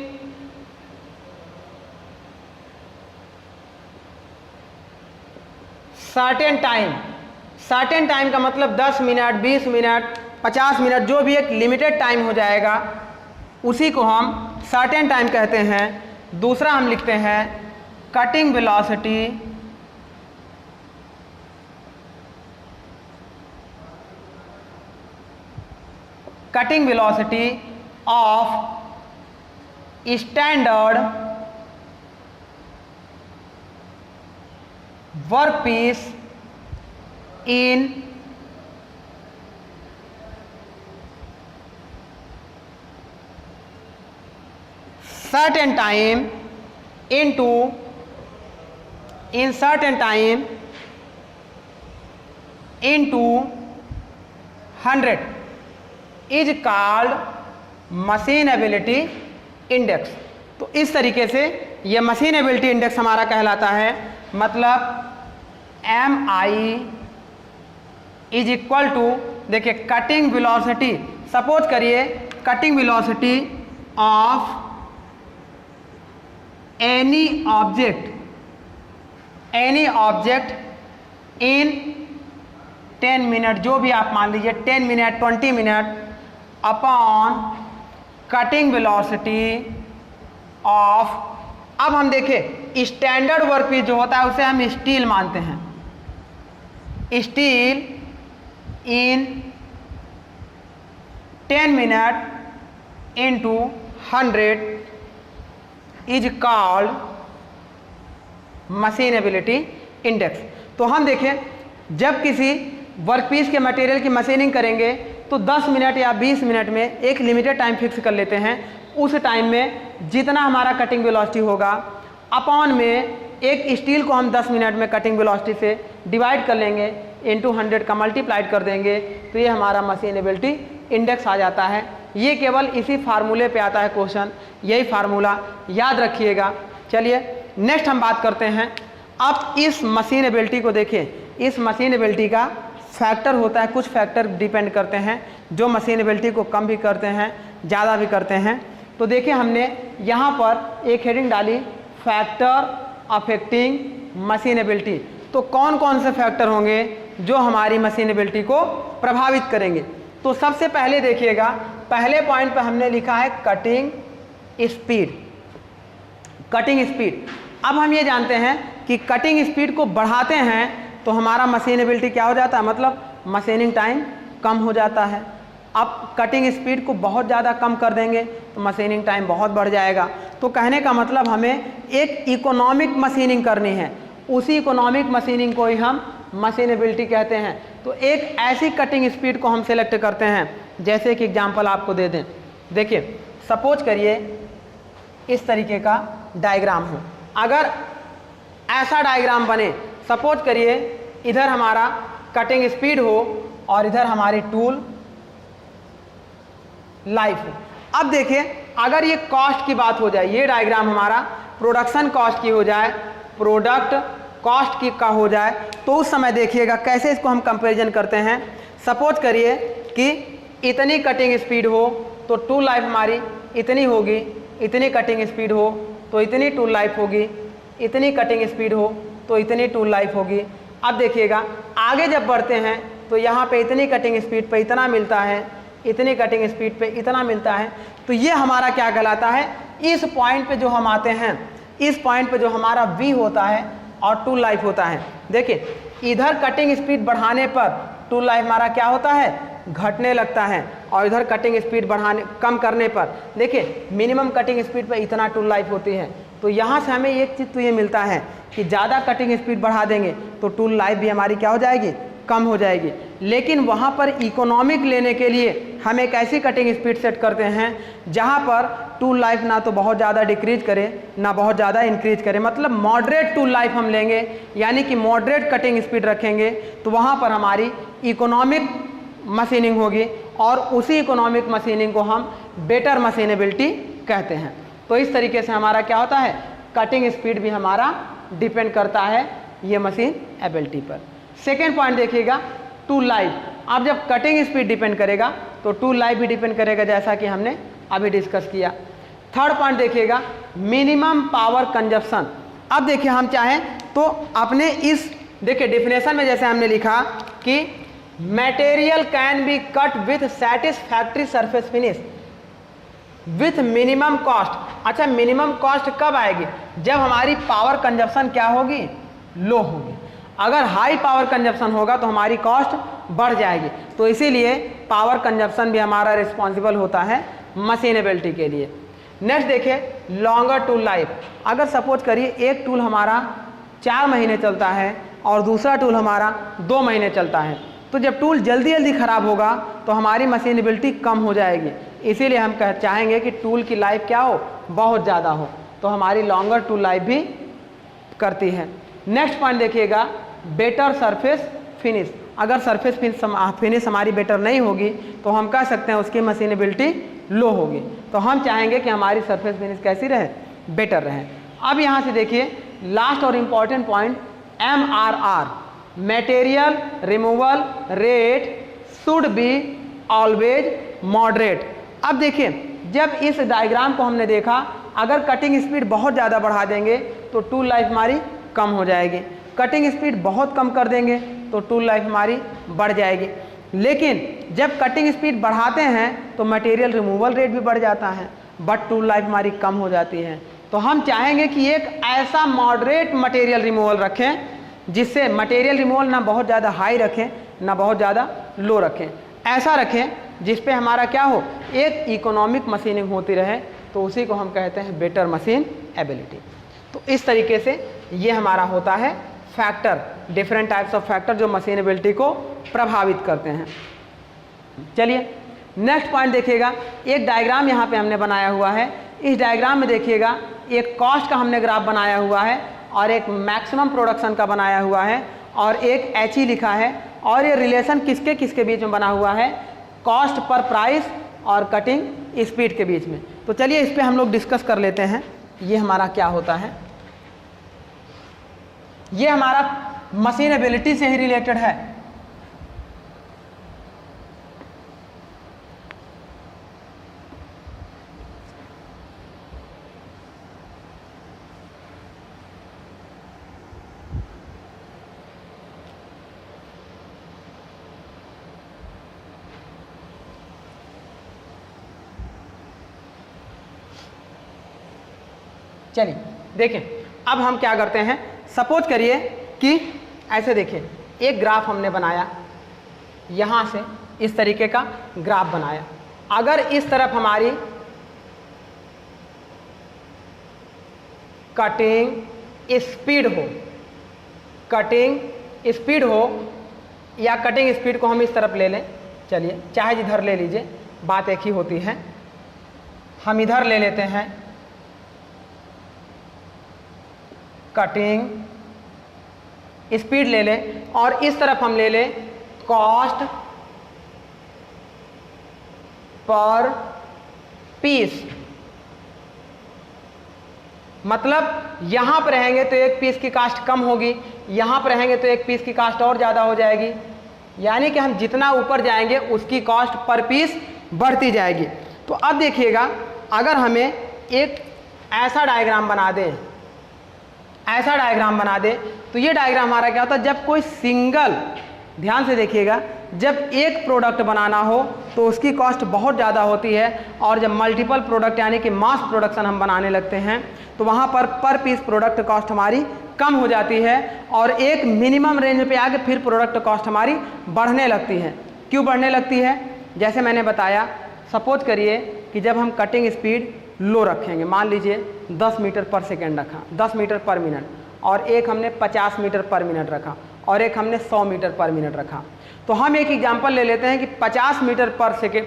certain time का मतलब 10 मिनट, 20 मिनट, 50 मिनट, जो भी एक लिमिटेड टाइम हो जाएगा उसी को हम सर्टेन टाइम कहते हैं। दूसरा हम लिखते हैं cutting velocity of standard workpiece in certain time into 100 is called machinability index. तो इस तरीके से ये मशीनेबिलिटी इंडेक्स हमारा कहलाता है। मतलब MI इज इक्वल टू, देखिए, कटिंग वेलोसिटी, सपोज करिए cutting velocity of any object in 10 minute, जो भी आप मान लीजिए 10 minute, 20 minute, upon cutting velocity of, अब हम देखें स्टैंडर्ड वर्कपीस जो होता है उसे हम स्टील मानते हैं, steel in 10 minute into 100 is called machinability index. तो हम देखें जब किसी वर्कपीस के मटेरियल की मशीनिंग करेंगे तो 10 मिनट या 20 मिनट में एक लिमिटेड टाइम फिक्स कर लेते हैं। उस टाइम में जितना हमारा कटिंग वेलोसिटी होगा, अपॉन में एक स्टील को हम 10 मिनट में कटिंग वेलोसिटी से डिवाइड कर लेंगे, इंटू 100 का मल्टीप्लाइड कर देंगे, तो ये हमारा मशीनेबिलिटी इंडेक्स आ जाता है। ये केवल इसी फार्मूले पे आता है क्वेश्चन, यही फार्मूला याद रखिएगा। चलिए नेक्स्ट हम बात करते हैं। अब इस मशीनेबिलिटी को देखें, इस मशीनेबिलिटी का फैक्टर होता है, कुछ फैक्टर डिपेंड करते हैं जो मशीनेबिलिटी को कम भी करते हैं, ज़्यादा भी करते हैं। तो देखिए हमने यहाँ पर एक हेडिंग डाली, फैक्टर अफेक्टिंग मशीनेबिलिटी। तो कौन कौन से फैक्टर होंगे जो हमारी मशीनेबिलिटी को प्रभावित करेंगे। तो सबसे पहले देखिएगा, पहले पॉइंट पर हमने लिखा है कटिंग स्पीड। अब हम ये जानते हैं कि कटिंग स्पीड को बढ़ाते हैं तो हमारा मशीनेबिलिटी क्या हो जाता है, मतलब मशीनिंग टाइम कम हो जाता है। अब कटिंग स्पीड को बहुत ज़्यादा कम कर देंगे तो मशीनिंग टाइम बहुत बढ़ जाएगा। तो कहने का मतलब हमें एक इकोनॉमिक मशीनिंग करनी है, उसी इकोनॉमिक मशीनिंग को ही हम मशीनेबिलिटी कहते हैं। तो एक ऐसी कटिंग स्पीड को हम सेलेक्ट करते हैं, जैसे कि एग्जांपल आपको दे दें। देखिए सपोज करिए इस तरीके का डायग्राम हो, अगर ऐसा डायग्राम बने, सपोज करिए इधर हमारा कटिंग स्पीड हो और इधर हमारी टूल लाइफ हो। अब देखिए अगर ये कॉस्ट की बात हो जाए, ये डायग्राम हमारा प्रोडक्शन कॉस्ट की हो जाए, प्रोडक्ट कॉस्ट की का हो जाए, तो उस समय देखिएगा कैसे इसको हम कंपैरिजन करते हैं। सपोज करिए कि इतनी कटिंग स्पीड हो तो टूल लाइफ हमारी इतनी होगी, इतनी कटिंग स्पीड हो तो इतनी टूल लाइफ होगी, इतनी कटिंग स्पीड हो तो इतनी टूल लाइफ होगी। अब देखिएगा आगे जब बढ़ते हैं तो यहाँ पे इतनी कटिंग स्पीड पे इतना मिलता है, इतनी कटिंग स्पीड पे इतना मिलता है। तो ये हमारा क्या कहलाता है, इस पॉइंट पे जो हम आते हैं, इस पॉइंट पे जो हमारा V होता है और टूल लाइफ होता है। देखिए इधर कटिंग स्पीड बढ़ाने पर टूल लाइफ हमारा क्या होता है, घटने लगता है, और इधर कटिंग स्पीड बढ़ाने कम करने पर देखिए मिनिमम कटिंग स्पीड पे इतना टूल लाइफ होती है। तो यहाँ से हमें एक चीज़ तो ये मिलता है कि ज़्यादा कटिंग स्पीड बढ़ा देंगे तो टूल लाइफ भी हमारी क्या हो जाएगी, कम हो जाएगी। लेकिन वहाँ पर इकोनॉमिक लेने के लिए हम एक ऐसी कटिंग स्पीड सेट करते हैं जहाँ पर टूल लाइफ ना तो बहुत ज़्यादा डिक्रीज करे ना बहुत ज़्यादा इंक्रीज करे, मतलब मॉडरेट टूल लाइफ हम लेंगे, यानी कि मॉडरेट कटिंग स्पीड रखेंगे। तो वहाँ पर हमारी इकोनॉमिक मशीनिंग होगी और उसी इकोनॉमिक मशीनिंग को हम बेटर मशीनेबिलिटी कहते हैं। तो इस तरीके से हमारा क्या होता है, कटिंग स्पीड भी हमारा डिपेंड करता है ये मशीन एबिलिटी पर। सेकेंड पॉइंट देखिएगा, टूल लाइफ। अब जब कटिंग स्पीड डिपेंड करेगा तो टूल लाइफ भी डिपेंड करेगा, जैसा कि हमने अभी डिस्कस किया। थर्ड पॉइंट देखिएगा, मिनिमम पावर कंजप्शन। अब देखिए हम चाहें तो अपने इस देखिए डेफिनेशन में जैसे हमने लिखा कि material can be cut with satisfactory surface finish with minimum cost. अच्छा मिनिमम कॉस्ट कब आएगी, जब हमारी पावर कंजप्शन क्या होगी, लो होगी। अगर हाई पावर कंजप्शन होगा तो हमारी कॉस्ट बढ़ जाएगी। तो इसीलिए पावर कंजप्शन भी हमारा रिस्पॉन्सिबल होता है मशीनेबिलिटी के लिए। नेक्स्ट देखिए लॉन्गर टूल लाइफ। अगर सपोज करिए एक टूल हमारा 4 महीने चलता है और दूसरा टूल हमारा 2 महीने चलता है, तो जब टूल जल्दी जल्दी ख़राब होगा तो हमारी मशीनेबिलिटी कम हो जाएगी। इसीलिए हम चाहेंगे कि टूल की लाइफ क्या हो, बहुत ज़्यादा हो, तो हमारी लॉन्गर टूल लाइफ भी करती है। नेक्स्ट पॉइंट देखिएगा, बेटर सरफेस फिनिश। अगर सरफेस फिनिश हमारी बेटर नहीं होगी तो हम कह सकते हैं उसकी मशीनेबिलिटी लो होगी। तो हम चाहेंगे कि हमारी सरफेस फिनिश कैसी रहे, बेटर रहे। अब यहाँ से देखिए लास्ट और important point, MRR, material removal rate should be always moderate. अब देखिए जब इस डायग्राम को हमने देखा, अगर कटिंग स्पीड बहुत ज़्यादा बढ़ा देंगे तो टूल लाइफ हमारी कम हो जाएगी, कटिंग स्पीड बहुत कम कर देंगे तो टूल लाइफ हमारी बढ़ जाएगी। लेकिन जब कटिंग स्पीड बढ़ाते हैं तो मटेरियल रिमूवल रेट भी बढ़ जाता है, बट टूल लाइफ हमारी कम हो जाती है। तो हम चाहेंगे कि एक ऐसा मॉडरेट मटेरियल रिमूवल रखें जिससे मटेरियल रिमूवल ना बहुत ज़्यादा हाई रखें ना बहुत ज़्यादा लो रखें, ऐसा रखें जिस पे हमारा क्या हो, एक इकोनॉमिक मशीनिंग होती रहे। तो उसी को हम कहते हैं बेटर मशीन एबिलिटी। तो इस तरीके से ये हमारा होता है factor, different types of factor जो मशीनेबिलिटी को प्रभावित करते हैं। चलिए नेक्स्ट पॉइंट देखिएगा, एक डायग्राम यहाँ पे हमने बनाया हुआ है। इस डायग्राम में देखिएगा एक कॉस्ट का हमने ग्राफ बनाया हुआ है और एक मैक्सिमम प्रोडक्शन का बनाया हुआ है और एक HE लिखा है। और ये रिलेशन किसके किसके बीच में बना हुआ है, कॉस्ट पर प्राइस और कटिंग स्पीड के बीच में। तो चलिए इस पर हम लोग डिस्कस कर लेते हैं, ये हमारा क्या होता है। ये हमारा मशीनेबिलिटी से ही रिलेटेड है। चलिए देखें अब हम क्या करते हैं, सपोज करिए कि ऐसे देखिए एक ग्राफ हमने बनाया, यहाँ से इस तरीके का ग्राफ बनाया। अगर इस तरफ हमारी कटिंग स्पीड हो, कटिंग स्पीड हो, या कटिंग स्पीड को हम इस तरफ ले लें, चलिए चाहे जिधर ले लीजिए, बात एक ही होती है। हम इधर ले लेते हैं कटिंग स्पीड ले लें, और इस तरफ हम ले लें कॉस्ट पर पीस। मतलब यहां पर रहेंगे तो एक पीस की कास्ट कम होगी, यहां पर रहेंगे तो एक पीस की कास्ट और ज़्यादा हो जाएगी, यानी कि हम जितना ऊपर जाएंगे उसकी कॉस्ट पर पीस बढ़ती जाएगी। तो अब देखिएगा, अगर हमें एक ऐसा डायग्राम बना दें, ऐसा डायग्राम बना दे, तो ये डायग्राम हमारा क्या होता है, जब कोई सिंगल, ध्यान से देखिएगा, जब एक प्रोडक्ट बनाना हो तो उसकी कॉस्ट बहुत ज़्यादा होती है, और जब मल्टीपल प्रोडक्ट यानी कि मास प्रोडक्शन हम बनाने लगते हैं तो वहाँ पर पीस प्रोडक्ट कॉस्ट हमारी कम हो जाती है, और एक मिनिमम रेंज पे आके फिर प्रोडक्ट कॉस्ट हमारी बढ़ने लगती है। क्यों बढ़ने लगती है? जैसे मैंने बताया, सपोज करिए कि जब हम कटिंग स्पीड लो रखेंगे, मान लीजिए 10 मीटर पर सेकेंड रखा, 10 मीटर पर मिनट, और एक हमने 50 मीटर पर मिनट रखा, और एक हमने 100 मीटर पर मिनट रखा। तो हम एक एग्जांपल ले लेते हैं कि 50 मीटर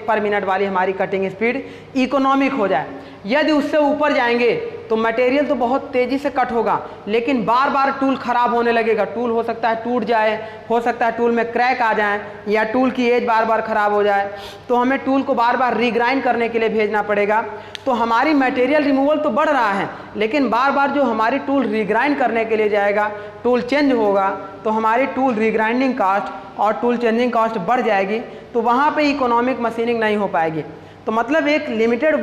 पर मिनट वाली हमारी कटिंग स्पीड इकोनॉमिक हो जाए। यदि उससे ऊपर जाएंगे तो मटेरियल तो बहुत तेज़ी से कट होगा, लेकिन बार बार टूल ख़राब होने लगेगा। टूल हो सकता है टूट जाए, हो सकता है टूल में क्रैक आ जाए, या टूल की एज बार बार ख़राब हो जाए, तो हमें टूल को बार बार रीग्राइंड करने के लिए भेजना पड़ेगा। तो हमारी मटेरियल रिमूवल तो बढ़ रहा है, लेकिन बार बार जो हमारी टूल रीग्राइंड करने के लिए जाएगा, टूल चेंज होगा, तो हमारी टूल रीग्राइंडिंग कॉस्ट और टूल चेंजिंग कॉस्ट बढ़ जाएगी। तो वहाँ पे इकोनॉमिक मशीनिंग नहीं हो पाएगी। तो मतलब एक लिमिटेड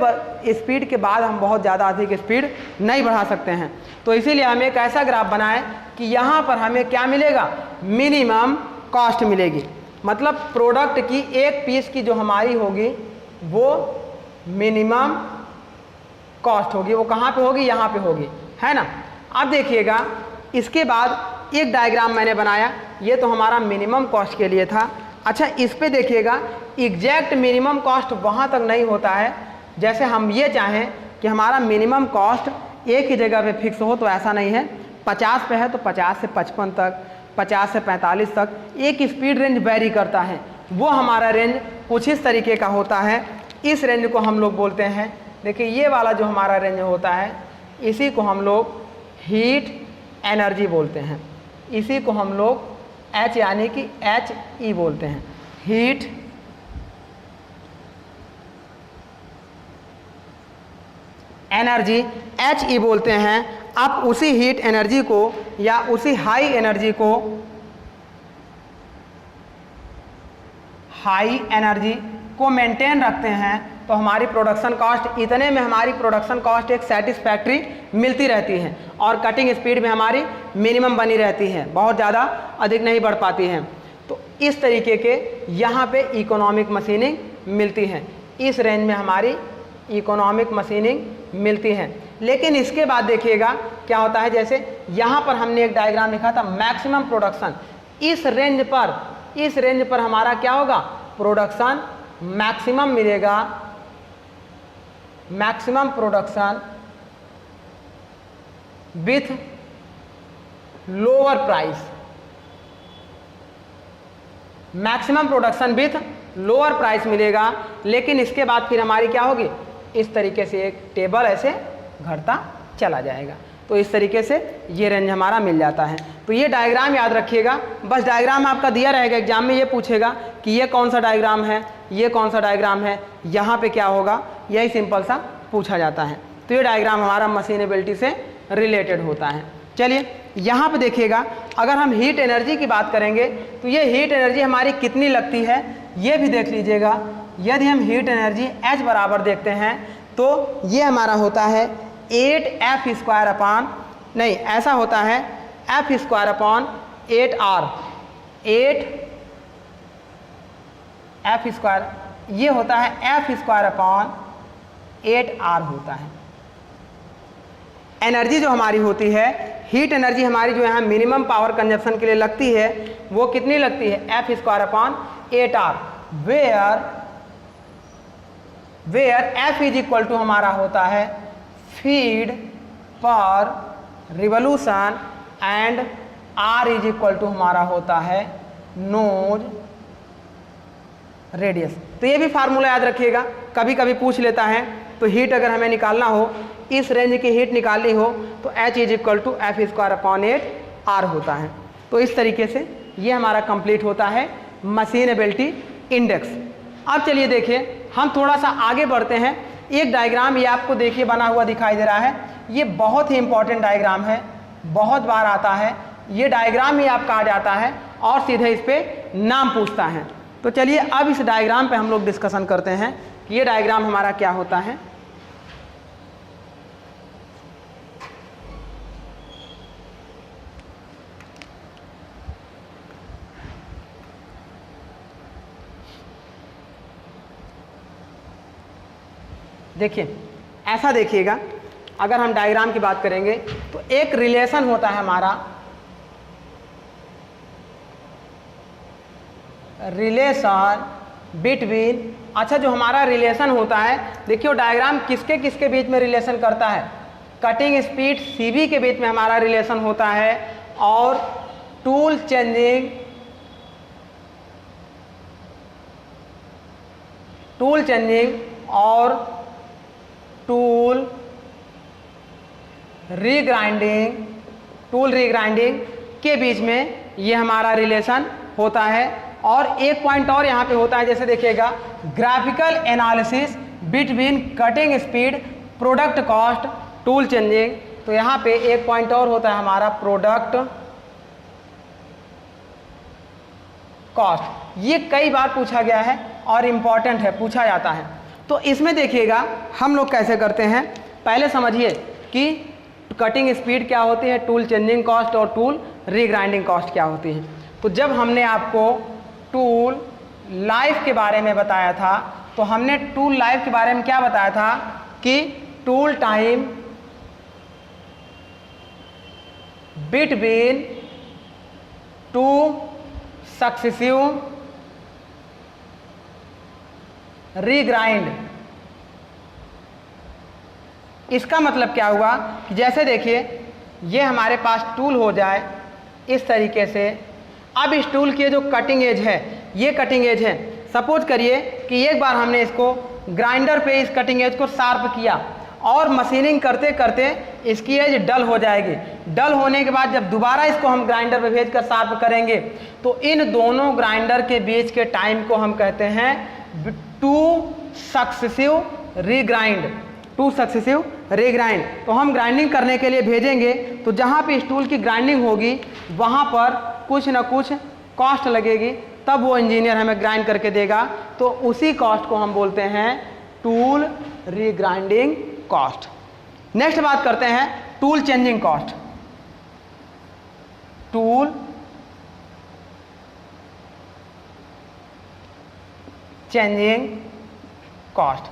स्पीड के बाद हम बहुत ज़्यादा अधिक स्पीड नहीं बढ़ा सकते हैं। तो इसीलिए हम एक ऐसा ग्राफ बनाएं कि यहाँ पर हमें क्या मिलेगा, मिनिमम कॉस्ट मिलेगी। मतलब प्रोडक्ट की एक पीस की जो हमारी होगी वो मिनिमम कॉस्ट होगी। वो कहाँ पे होगी, यहाँ पे होगी, है ना। अब देखिएगा, इसके बाद एक डायग्राम मैंने बनाया, ये तो हमारा मिनिमम कॉस्ट के लिए था। अच्छा, इस पे देखिएगा, एग्जैक्ट मिनिमम कॉस्ट वहाँ तक नहीं होता है। जैसे हम ये चाहें कि हमारा मिनिमम कॉस्ट एक ही जगह पे फिक्स हो, तो ऐसा नहीं है। 50 पे है तो 50 से 55 तक, 50 से 45 तक एक स्पीड रेंज वेरी करता है। वो हमारा रेंज कुछ इस तरीके का होता है। इस रेंज को हम लोग बोलते हैं, देखिए ये वाला जो हमारा रेंज होता है, इसी को हम लोग हीट एनर्जी बोलते हैं। इसी को हम लोग H यानी कि HE बोलते हैं, हीट एनर्जी, HE बोलते हैं। आप उसी हीट एनर्जी को या उसी हाई एनर्जी को मेंटेन रखते हैं, तो हमारी प्रोडक्शन कॉस्ट, इतने में हमारी प्रोडक्शन कॉस्ट एक सेटिस्फैक्ट्री मिलती रहती है, और कटिंग स्पीड में हमारी मिनिमम बनी रहती है, बहुत ज़्यादा अधिक नहीं बढ़ पाती है। तो इस तरीके के यहाँ पे इकोनॉमिक मशीनिंग मिलती है। इस रेंज में हमारी इकोनॉमिक मशीनिंग मिलती है। लेकिन इसके बाद देखिएगा क्या होता है, जैसे यहाँ पर हमने एक डायग्राम लिखा था मैक्सिमम प्रोडक्शन। इस रेंज पर हमारा क्या होगा, प्रोडक्शन मैक्सिमम मिलेगा, maximum production with lower price, maximum production with lower price मिलेगा। लेकिन इसके बाद फिर हमारी क्या होगी, इस तरीके से एक टेबल ऐसे घटता चला जाएगा। तो इस तरीके से ये रेंज हमारा मिल जाता है। तो ये डायग्राम याद रखिएगा, बस डायग्राम आपका दिया रहेगा, एग्जाम में ये पूछेगा कि ये कौन सा डायग्राम है, ये कौन सा डायग्राम है, यहाँ पे क्या होगा, यही सिंपल सा पूछा जाता है। तो ये डायग्राम हमारा मशीनेबिलिटी से रिलेटेड होता है। चलिए यहाँ पे देखिएगा, अगर हम हीट एनर्जी की बात करेंगे तो ये हीट एनर्जी हमारी कितनी लगती है ये भी देख लीजिएगा। यदि हम हीट एनर्जी H बराबर देखते हैं तो ये हमारा होता है 8F² नहीं, ऐसा होता है F² 8R, 8F², ये होता है F² 8R होता है। एनर्जी जो हमारी होती है, हीट एनर्जी हमारी जो यहाँ मिनिमम पावर कंजप्शन के लिए लगती है, वो कितनी लगती है, F² 8R। Where F is equal to हमारा होता है feed per revolution and R is equal to हमारा होता है नोज रेडियस। तो ये भी फार्मूला याद रखिएगा, कभी कभी पूछ लेता है। तो हीट अगर हमें निकालना हो, इस रेंज की हीट निकालनी हो, तो H is equal to F square upon 8 R होता है। तो इस तरीके से ये हमारा कंप्लीट होता है मशीनेबिलिटी इंडेक्स। अब चलिए देखिए हम थोड़ा सा आगे बढ़ते हैं। एक डायग्राम ये आपको देखिए बना हुआ दिखाई दे रहा है। ये बहुत ही इंपॉर्टेंट डायग्राम है, बहुत बार आता है। ये डायग्राम ही आपका आ जाता है और सीधे इस पर नाम पूछता है। तो चलिए अब इस डायग्राम पे हम लोग डिस्कशन करते हैं कि ये डायग्राम हमारा क्या होता है। देखिए ऐसा देखिएगा, अगर हम डायग्राम की बात करेंगे तो एक रिलेशन होता है हमारा, रिलेशन बिटवीन, अच्छा जो हमारा रिलेशन होता है, देखिए डायग्राम किसके किसके बीच में रिलेशन करता है। कटिंग स्पीड सीबी के बीच में हमारा रिलेशन होता है और टूल चेंजिंग और टूल रीग्राइंडिंग के बीच में ये हमारा रिलेशन होता है। और एक पॉइंट और यहाँ पे होता है, जैसे देखिएगा graphical analysis between cutting speed product cost tool changing. तो यहाँ पे एक पॉइंट और होता है हमारा प्रोडक्ट कॉस्ट। ये कई बार पूछा गया है और इम्पॉर्टेंट है, पूछा जाता है। तो इसमें देखिएगा हम लोग कैसे करते हैं। पहले समझिए कि कटिंग स्पीड क्या होती है, टूल चेंजिंग कॉस्ट और टूल रीग्राइंडिंग कॉस्ट क्या होती है। तो जब हमने आपको टूल लाइफ के बारे में बताया था, तो हमने टूल लाइफ के बारे में क्या बताया था कि tool time between two successive regrind. इसका मतलब क्या हुआ कि जैसे देखिए ये हमारे पास टूल हो जाए इस तरीके से। अब इस टूल की जो कटिंग एज है, ये कटिंग एज है। सपोज करिए कि एक बार हमने इसको ग्राइंडर पे इस कटिंग एज को शार्प किया और मशीनिंग करते करते इसकी एज डल हो जाएगी। डल होने के बाद जब दोबारा इसको हम ग्राइंडर पे भेजकर शार्प करेंगे तो इन दोनों ग्राइंडर के बीच के टाइम को हम कहते हैं टू सक्सेसिव रीग्राइंड। तो हम ग्राइंडिंग करने के लिए भेजेंगे तो जहाँ पे इस टूल की ग्राइंडिंग होगी वहाँ पर कुछ ना कुछ कॉस्ट लगेगी, तब वो इंजीनियर हमें ग्राइंड करके देगा। तो उसी कॉस्ट को हम बोलते हैं टूल रीग्राइंडिंग कॉस्ट। नेक्स्ट बात करते हैं tool changing cost. Tool changing cost.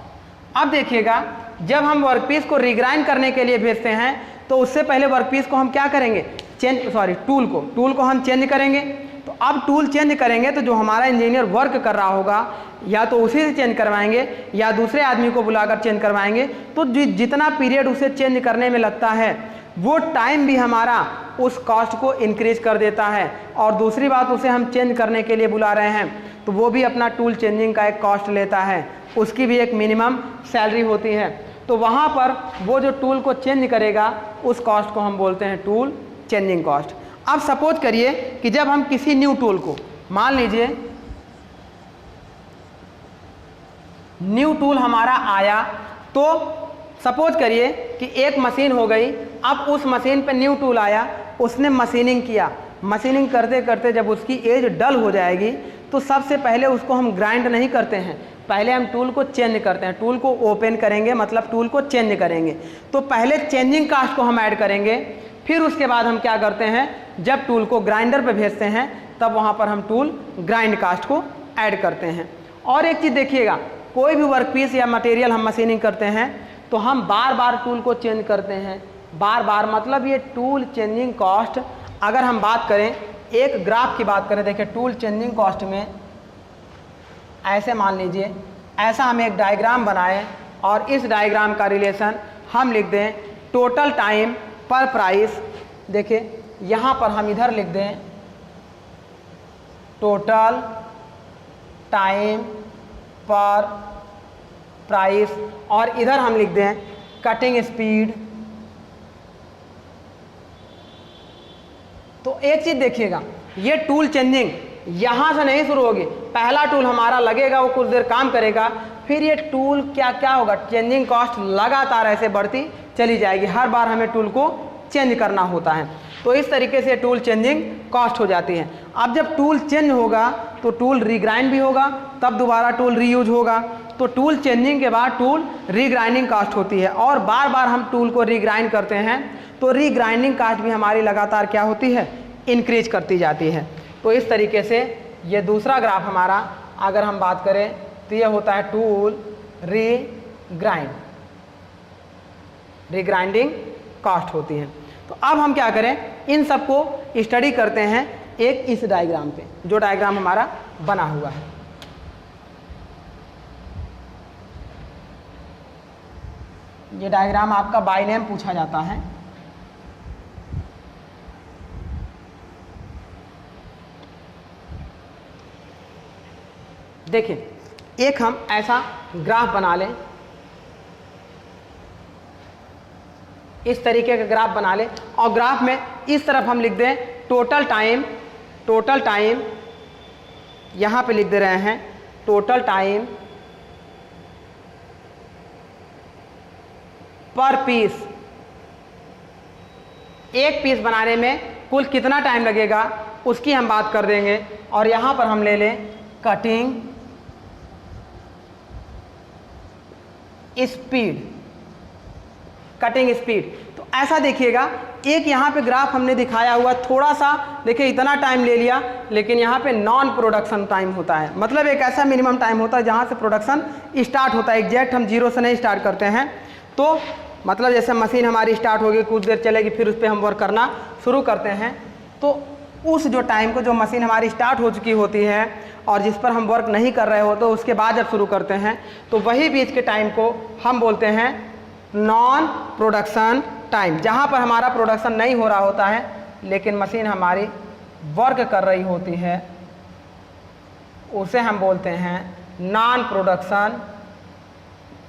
अब देखिएगा जब हम वर्कपीस को रीग्राइंड करने के लिए भेजते हैं तो उससे पहले वर्कपीस को हम क्या करेंगे, टूल को हम चेंज करेंगे। तो अब टूल चेंज करेंगे तो जो हमारा इंजीनियर वर्क कर रहा होगा या तो उसी से चेंज करवाएंगे या दूसरे आदमी को बुलाकर चेंज करवाएंगे। तो जितना पीरियड उसे चेंज करने में लगता है वो टाइम भी हमारा उस कॉस्ट को इंक्रीज कर देता है। और दूसरी बात, उसे हम चेंज करने के लिए बुला रहे हैं तो वो भी अपना टूल चेंजिंग का एक कॉस्ट लेता है, उसकी भी एक मिनिमम सैलरी होती है। तो वहाँ पर वो जो टूल को चेंज करेगा उस कॉस्ट को हम बोलते हैं टूल चेंजिंग कॉस्ट। अब सपोज करिए कि जब हम किसी न्यू टूल को, मान लीजिए न्यू टूल हमारा आया, तो सपोज करिए कि एक मशीन हो गई। अब उस मशीन पे न्यू टूल आया, उसने मशीनिंग किया। मशीनिंग करते करते जब उसकी एज डल हो जाएगी तो सबसे पहले उसको हम ग्राइंड नहीं करते हैं, पहले हम टूल को चेंज करते हैं। टूल को ओपन करेंगे मतलब टूल को चेंज करेंगे। तो पहले चेंजिंग कास्ट को हम ऐड करेंगे, फिर उसके बाद हम क्या करते हैं, जब टूल को ग्राइंडर पे भेजते हैं तब वहाँ पर हम टूल ग्राइंड कास्ट को ऐड करते हैं। और एक चीज़ देखिएगा, कोई भी वर्कपीस या मटेरियल हम मशीनिंग करते हैं तो हम बार बार टूल को चेंज करते हैं, बार बार, मतलब ये टूल चेंजिंग कॉस्ट। अगर हम बात करें, एक ग्राफ की बात करें, देखिए टूल चेंजिंग कॉस्ट में ऐसे मान लीजिए, ऐसा हम एक डायग्राम बनाएं और इस डायग्राम का रिलेशन हम लिख दें टोटल टाइम पर प्राइस। देखिए यहाँ पर हम इधर लिख दें टोटल टाइम पर प्राइस और इधर हम लिख दें कटिंग स्पीड। तो एक चीज़ देखिएगा, ये टूल चेंजिंग यहाँ से नहीं शुरू होगी। पहला टूल हमारा लगेगा, वो कुछ देर काम करेगा, फिर ये टूल क्या होगा, चेंजिंग कॉस्ट लगातार ऐसे बढ़ती चली जाएगी। हर बार हमें टूल को चेंज करना होता है, तो इस तरीके से टूल चेंजिंग कॉस्ट हो जाती है। अब जब टूल चेंज होगा तो टूल रीग्राइंड भी होगा, तब दोबारा टूल रीयूज होगा। तो टूल चेंजिंग के बाद टूल रीग्राइंडिंग कॉस्ट होती है, और बार बार हम टूल को रीग्राइंड करते हैं तो रीग्राइंडिंग कॉस्ट भी हमारी लगातार क्या होती है, इंक्रीज करती जाती है। तो इस तरीके से ये दूसरा ग्राफ हमारा अगर हम बात करें तो ये होता है टूल रीग्राइंडिंग कॉस्ट होती है। तो अब हम क्या करें, इन सबको स्टडी करते हैं एक इस डायग्राम पे, जो डायग्राम हमारा बना हुआ है। ये डायग्राम आपका बाय नेम पूछा जाता है। देखिए, एक हम ऐसा ग्राफ बना लें, इस तरीके का ग्राफ बना लें, और ग्राफ में इस तरफ हम लिख दें टोटल टाइम यहाँ पे लिख दे रहे हैं टोटल टाइम पर पीस। एक पीस बनाने में कुल कितना टाइम लगेगा उसकी हम बात कर देंगे, और यहाँ पर हम ले लें कटिंग स्पीड। तो ऐसा देखिएगा, एक यहाँ पे ग्राफ हमने दिखाया हुआ, थोड़ा सा देखिए इतना टाइम ले लिया, लेकिन यहाँ पे नॉन प्रोडक्शन टाइम होता है, मतलब एक ऐसा मिनिमम टाइम होता है जहाँ से प्रोडक्शन स्टार्ट होता है। एग्जैक्ट हम जीरो से नहीं स्टार्ट करते हैं। तो मतलब जैसे मशीन हमारी स्टार्ट होगी, कुछ देर चलेगी, फिर उस पर हम वर्क करना शुरू करते हैं, तो उस जो टाइम को, जो मशीन हमारी स्टार्ट हो चुकी होती है और जिस पर हम वर्क नहीं कर रहे हो, तो उसके बाद जब शुरू करते हैं तो वही बीच के टाइम को हम बोलते हैं नॉन प्रोडक्शन टाइम। जहाँ पर हमारा प्रोडक्शन नहीं हो रहा होता है लेकिन मशीन हमारी वर्क कर रही होती है, उसे हम बोलते हैं नॉन प्रोडक्शन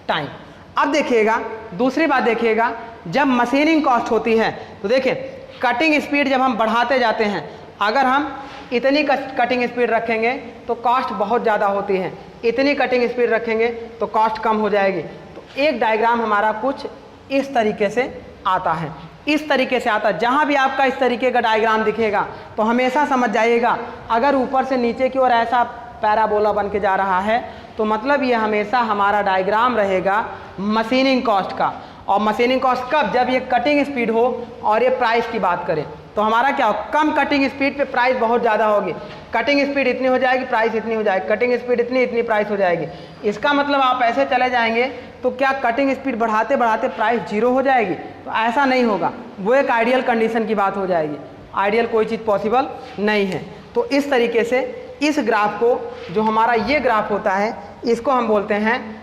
टाइम। अब देखिएगा, दूसरी बात देखिएगा, जब मशीनिंग कॉस्ट होती है तो देखिए कटिंग स्पीड जब हम बढ़ाते जाते हैं, अगर हम इतनी कटिंग स्पीड रखेंगे तो कॉस्ट बहुत ज़्यादा होती है, इतनी कटिंग स्पीड रखेंगे तो कॉस्ट कम हो जाएगी। तो एक डायग्राम हमारा कुछ इस तरीके से आता है, इस तरीके से आता है। जहाँ भी आपका इस तरीके का डायग्राम दिखेगा तो हमेशा समझ जाइएगा, अगर ऊपर से नीचे की ओर ऐसा पैराबोला बन के जा रहा है तो मतलब ये हमेशा हमारा डायग्राम रहेगा मशीनिंग कॉस्ट का। और मशीनिंग कॉस्ट कब, जब ये कटिंग स्पीड हो और ये प्राइस की बात करें तो हमारा क्या हो, कम कटिंग स्पीड पे प्राइस बहुत ज़्यादा होगी। कटिंग स्पीड इतनी हो जाएगी, प्राइस इतनी हो जाएगी, कटिंग स्पीड इतनी प्राइस हो जाएगी। इसका मतलब आप ऐसे चले जाएंगे तो क्या कटिंग स्पीड बढ़ाते बढ़ाते प्राइस जीरो हो जाएगी? तो ऐसा नहीं होगा, वो एक आइडियल कंडीशन की बात हो जाएगी। आइडियल कोई चीज़ पॉसिबल नहीं है। तो इस तरीके से इस ग्राफ को, जो हमारा ये ग्राफ होता है, इसको हम बोलते हैं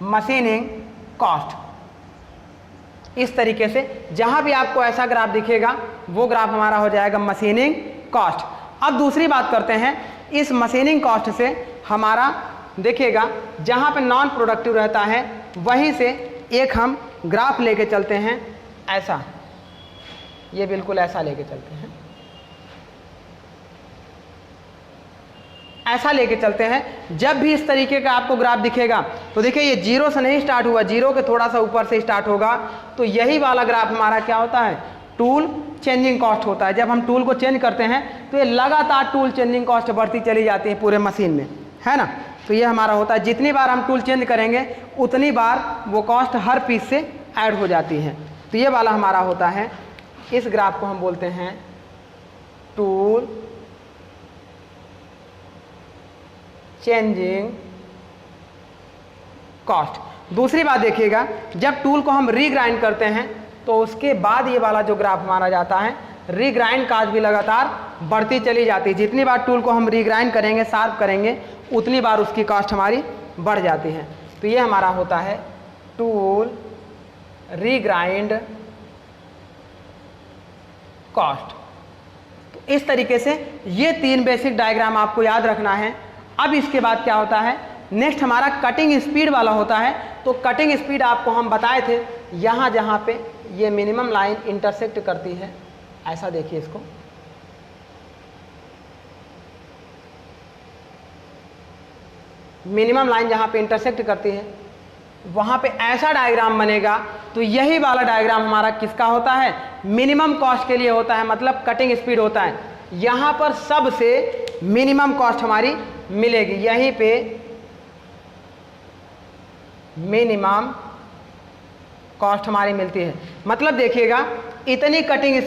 मशीनिंग कॉस्ट। इस तरीके से जहां भी आपको ऐसा ग्राफ दिखेगा वो ग्राफ हमारा हो जाएगा मशीनिंग कॉस्ट। अब दूसरी बात करते हैं, इस मशीनिंग कॉस्ट से हमारा देखिएगा जहां पे नॉन प्रोडक्टिव रहता है वहीं से एक हम ग्राफ लेके चलते हैं, ऐसा, ये बिल्कुल ऐसा लेके चलते हैं, ऐसा लेके चलते हैं। जब भी इस तरीके का आपको ग्राफ दिखेगा तो देखिए ये जीरो से नहीं स्टार्ट हुआ, जीरो के थोड़ा सा ऊपर से स्टार्ट होगा, तो यही वाला ग्राफ हमारा क्या होता है, टूल चेंजिंग कॉस्ट होता है। जब हम टूल को चेंज करते हैं तो ये लगातार टूल चेंजिंग कॉस्ट बढ़ती चली जाती है पूरे मशीन में, है ना। तो ये हमारा होता है, जितनी बार हम टूल चेंज करेंगे उतनी बार वो कॉस्ट हर पीस से ऐड हो जाती है। तो ये वाला हमारा होता है, इस ग्राफ को हम बोलते हैं टूल चेंजिंग कॉस्ट। दूसरी बात देखिएगा, जब टूल को हम रीग्राइंड करते हैं तो उसके बाद ये वाला जो ग्राफ हमारा जाता है रीग्राइंड कास्ट भी लगातार बढ़ती चली जाती है। जितनी बार टूल को हम रीग्राइंड करेंगे, शार्प करेंगे, उतनी बार उसकी कास्ट हमारी बढ़ जाती है। तो ये हमारा होता है टूल रीग्राइंड कॉस्ट। तो इस तरीके से ये 3 बेसिक डायग्राम आपको याद रखना है। अब इसके बाद क्या होता है, नेक्स्ट हमारा कटिंग स्पीड वाला होता है। तो कटिंग स्पीड आपको हम बताए थे, यहाँ जहाँ पे ये मिनिमम लाइन इंटरसेक्ट करती है, ऐसा देखिए इसको, मिनिमम लाइन जहाँ पे इंटरसेक्ट करती है वहाँ पे ऐसा डायग्राम बनेगा। तो यही वाला डायग्राम हमारा किसका होता है, मिनिमम कॉस्ट के लिए होता है, मतलब कटिंग स्पीड होता है। यहाँ पर सबसे मिनिमम कॉस्ट हमारी मिलेगी, यहीं पे मिनिमम कॉस्ट हमारी मिलती है। मतलब देखिएगा इतनी कटिंग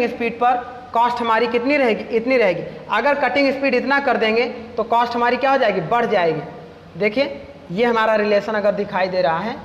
स्पीड पर कॉस्ट हमारी कितनी रहेगी, इतनी रहेगी। अगर कटिंग स्पीड इतना कर देंगे तो कॉस्ट हमारी क्या हो जाएगी, बढ़ जाएगी। देखिए ये हमारा रिलेशन अगर दिखाई दे रहा है,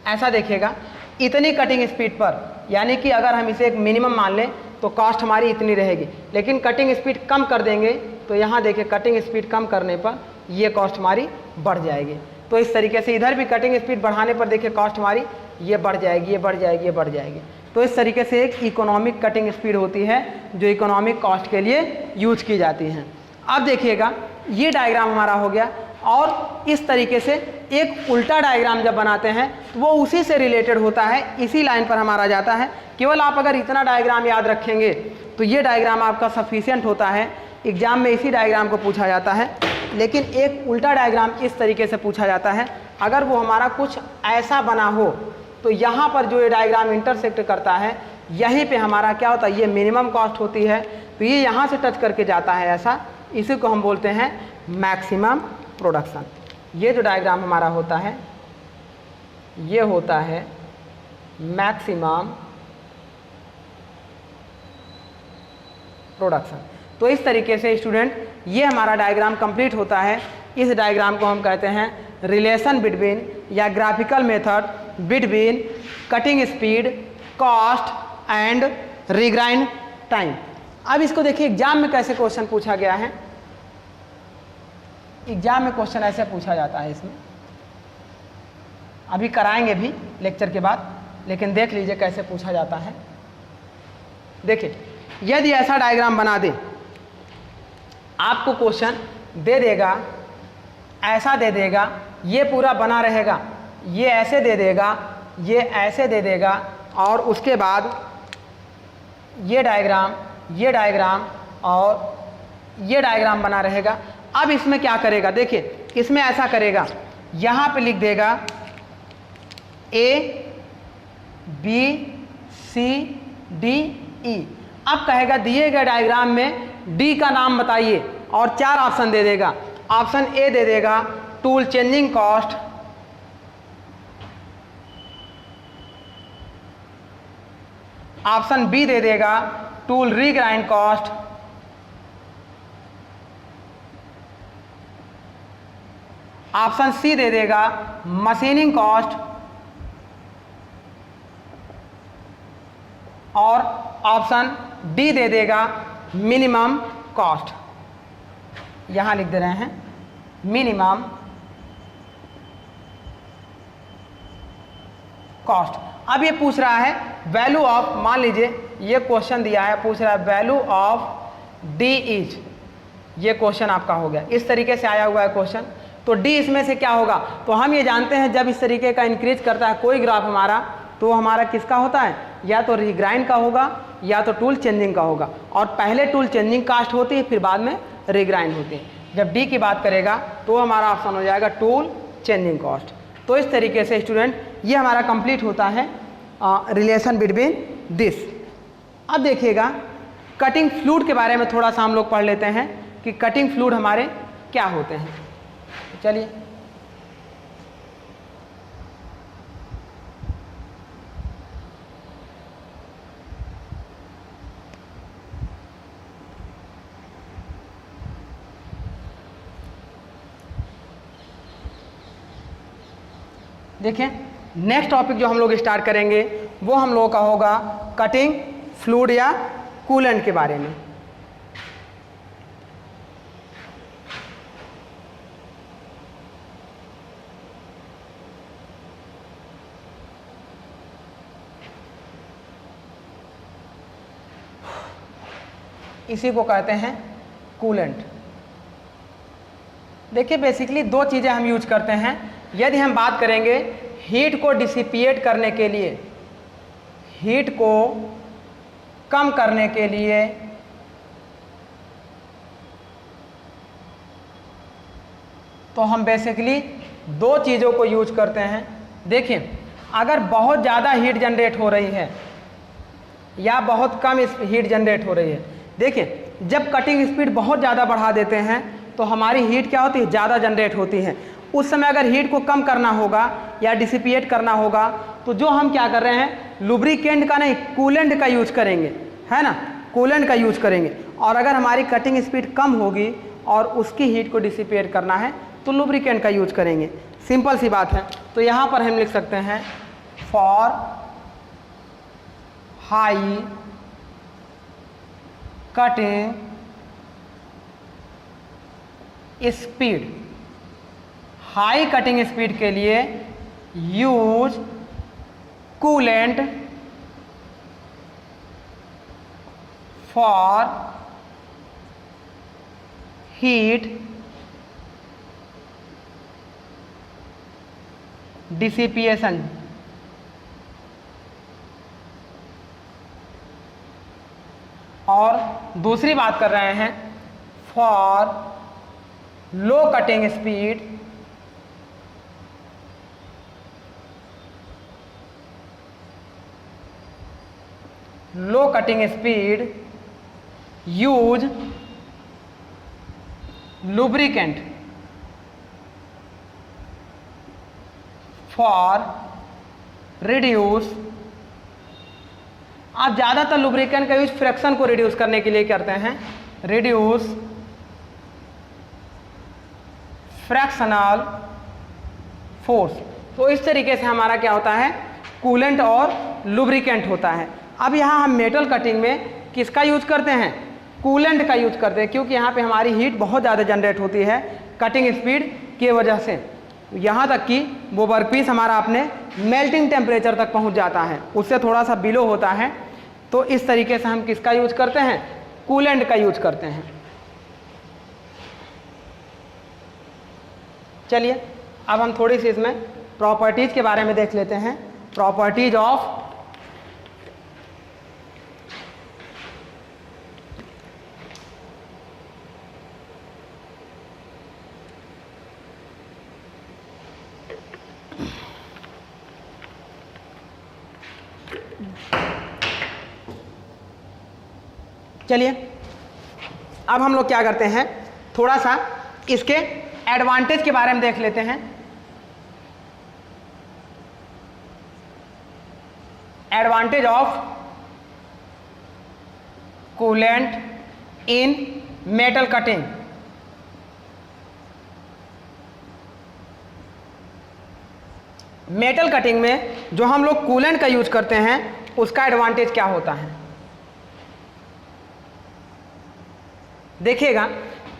ऐसा देखिएगा इतनी कटिंग स्पीड पर, यानी कि अगर हम इसे एक मिनिमम मान लें तो कॉस्ट हमारी इतनी रहेगी। लेकिन कटिंग स्पीड कम कर देंगे तो यहाँ देखिए कटिंग स्पीड कम करने पर ये कॉस्ट हमारी बढ़ जाएगी। तो इस तरीके से इधर भी कटिंग स्पीड बढ़ाने पर देखिए कॉस्ट हमारी ये बढ़ जाएगी, ये बढ़ जाएगी, ये बढ़ जाएगी। तो इस तरीके से एक इकोनॉमिक कटिंग स्पीड होती है जो इकोनॉमिक कॉस्ट के लिए यूज की जाती है। अब देखिएगा ये डायग्राम हमारा हो गया, और इस तरीके से एक उल्टा डायग्राम जब बनाते हैं तो वो उसी से रिलेटेड होता है, इसी लाइन पर हमारा जाता है। केवल आप अगर इतना डायग्राम याद रखेंगे तो ये डायग्राम आपका सफिशिएंट होता है, एग्जाम में इसी डायग्राम को पूछा जाता है। लेकिन एक उल्टा डायग्राम इस तरीके से पूछा जाता है, अगर वो हमारा कुछ ऐसा बना हो तो यहाँ पर जो ये डायग्राम इंटरसेक्ट करता है, यहीं पे हमारा क्या होता है, ये मिनिमम कॉस्ट होती है। तो ये यहाँ से टच करके जाता है ऐसा, इसी को हम बोलते हैं मैक्सिमम प्रोडक्शन। ये जो डायग्राम हमारा होता है ये होता है मैक्सिमम प्रोडक्शन। तो इस तरीके से स्टूडेंट ये हमारा डायग्राम कंप्लीट होता है। इस डायग्राम को हम कहते हैं रिलेशन बिटवीन या graphical method between cutting speed, cost and regrind time. अब इसको देखिए एग्जाम में कैसे क्वेश्चन पूछा गया है। एग्जाम में क्वेश्चन ऐसे पूछा जाता है, इसमें अभी कराएंगे भी लेक्चर के बाद, लेकिन देख लीजिए कैसे पूछा जाता है। देखिए यदि ऐसा डायग्राम बना दे, आपको क्वेश्चन दे देगा, ऐसा दे देगा, ये पूरा बना रहेगा, ये ऐसे दे देगा, ये ऐसे दे देगा, और उसके बाद ये डायग्राम और ये डायग्राम बना रहेगा। अब इसमें क्या करेगा, देखिए इसमें ऐसा करेगा, यहाँ पे लिख देगा A B C D E। अब कहेगा दिए गए डायग्राम में D का नाम बताइए, और 4 ऑप्शन दे देगा। ऑप्शन A दे देगा tool changing cost, option B दे देगा टूल रीग्राइंड कॉस्ट, ऑप्शन C दे देगा मशीनिंग कॉस्ट, और ऑप्शन D दे देगा मिनिमम कॉस्ट। यहां लिख दे रहे हैं मिनिमम कॉस्ट। अब ये पूछ रहा है वैल्यू ऑफ, मान लीजिए ये क्वेश्चन दिया है, पूछ रहा है वैल्यू ऑफ D इज, ये क्वेश्चन आपका हो गया। इस तरीके से आया हुआ है क्वेश्चन। तो D इसमें से क्या होगा, तो हम ये जानते हैं जब इस तरीके का इंक्रीज करता है कोई ग्राफ हमारा, तो हमारा किसका होता है, या तो रीग्राइंड का होगा या तो टूल चेंजिंग का होगा। और पहले टूल चेंजिंग कास्ट होती है, फिर बाद में रीग्राइंड होती है। जब D की बात करेगा तो हमारा ऑप्शन हो जाएगा टूल चेंजिंग कॉस्ट। तो इस तरीके से स्टूडेंट ये हमारा कंप्लीट होता है रिलेशन बिटवीन दिस। अब देखिएगा कटिंग फ्लूइड के बारे में थोड़ा सा हम लोग पढ़ लेते हैं कि कटिंग फ्लूइड हमारे क्या होते हैं। चलिए देखिए नेक्स्ट टॉपिक जो हम लोग स्टार्ट करेंगे वो हम लोगों का होगा कटिंग फ्लूइड या कूलेंट के बारे में। इसी को कहते हैं कूलेंट। देखिए बेसिकली दो चीज़ें हम यूज करते हैं। यदि हम बात करेंगे हीट को डिसिपिएट करने के लिए, हीट को कम करने के लिए, तो हम बेसिकली दो चीज़ों को यूज करते हैं। देखिए अगर बहुत ज़्यादा हीट जनरेट हो रही है या बहुत कम हीट जनरेट हो रही है, देखिए जब कटिंग स्पीड बहुत ज़्यादा बढ़ा देते हैं तो हमारी हीट क्या होती है, ज़्यादा जनरेट होती है। उस समय अगर हीट को कम करना होगा या डिसिपिएट करना होगा तो जो हम क्या कर रहे हैं, लुब्रिकेंट का नहीं कूलेंट का यूज करेंगे, है ना, कूलेंट का यूज करेंगे। और अगर हमारी कटिंग स्पीड कम होगी और उसकी हीट को डिसिपिएट करना है तो लुब्रिकेंट का यूज करेंगे। सिंपल सी बात है। तो यहाँ पर हम लिख सकते हैं for high cutting speed, high cutting speed के लिए use coolant for heat dissipation. और दूसरी बात कर रहे हैं for low cutting speed low cutting speed use lubricant for reduce. आप ज़्यादातर लुब्रिकेंट का यूज फ्रिक्शन को रिड्यूस करने के लिए करते हैं, रिड्यूस फ्रैक्शनल फोर्स। तो इस तरीके से हमारा क्या होता है, कूलेंट और लुब्रिकेंट होता है। अब यहाँ हम मेटल कटिंग में किसका यूज करते हैं, कूलेंट का यूज करते हैं, क्योंकि यहाँ पे हमारी हीट बहुत ज़्यादा जनरेट होती है कटिंग स्पीड की वजह से, यहाँ तक कि वो वर्कपीस हमारा अपने मेल्टिंग टेम्परेचर तक पहुँच जाता है, उससे थोड़ा सा बिलो होता है। तो इस तरीके से हम किसका यूज करते हैं, कूलेंट का यूज करते हैं। चलिए अब हम थोड़ी सी इसमें प्रॉपर्टीज के बारे में देख लेते हैं। प्रॉपर्टीज ऑफ चलिए अब हम लोग क्या करते हैं, थोड़ा सा इसके एडवांटेज के बारे में देख लेते हैं। Advantage of coolant in metal cutting. Metal cutting में जो हम लोग कूलेंट का यूज करते हैं उसका एडवांटेज क्या होता है, देखिएगा।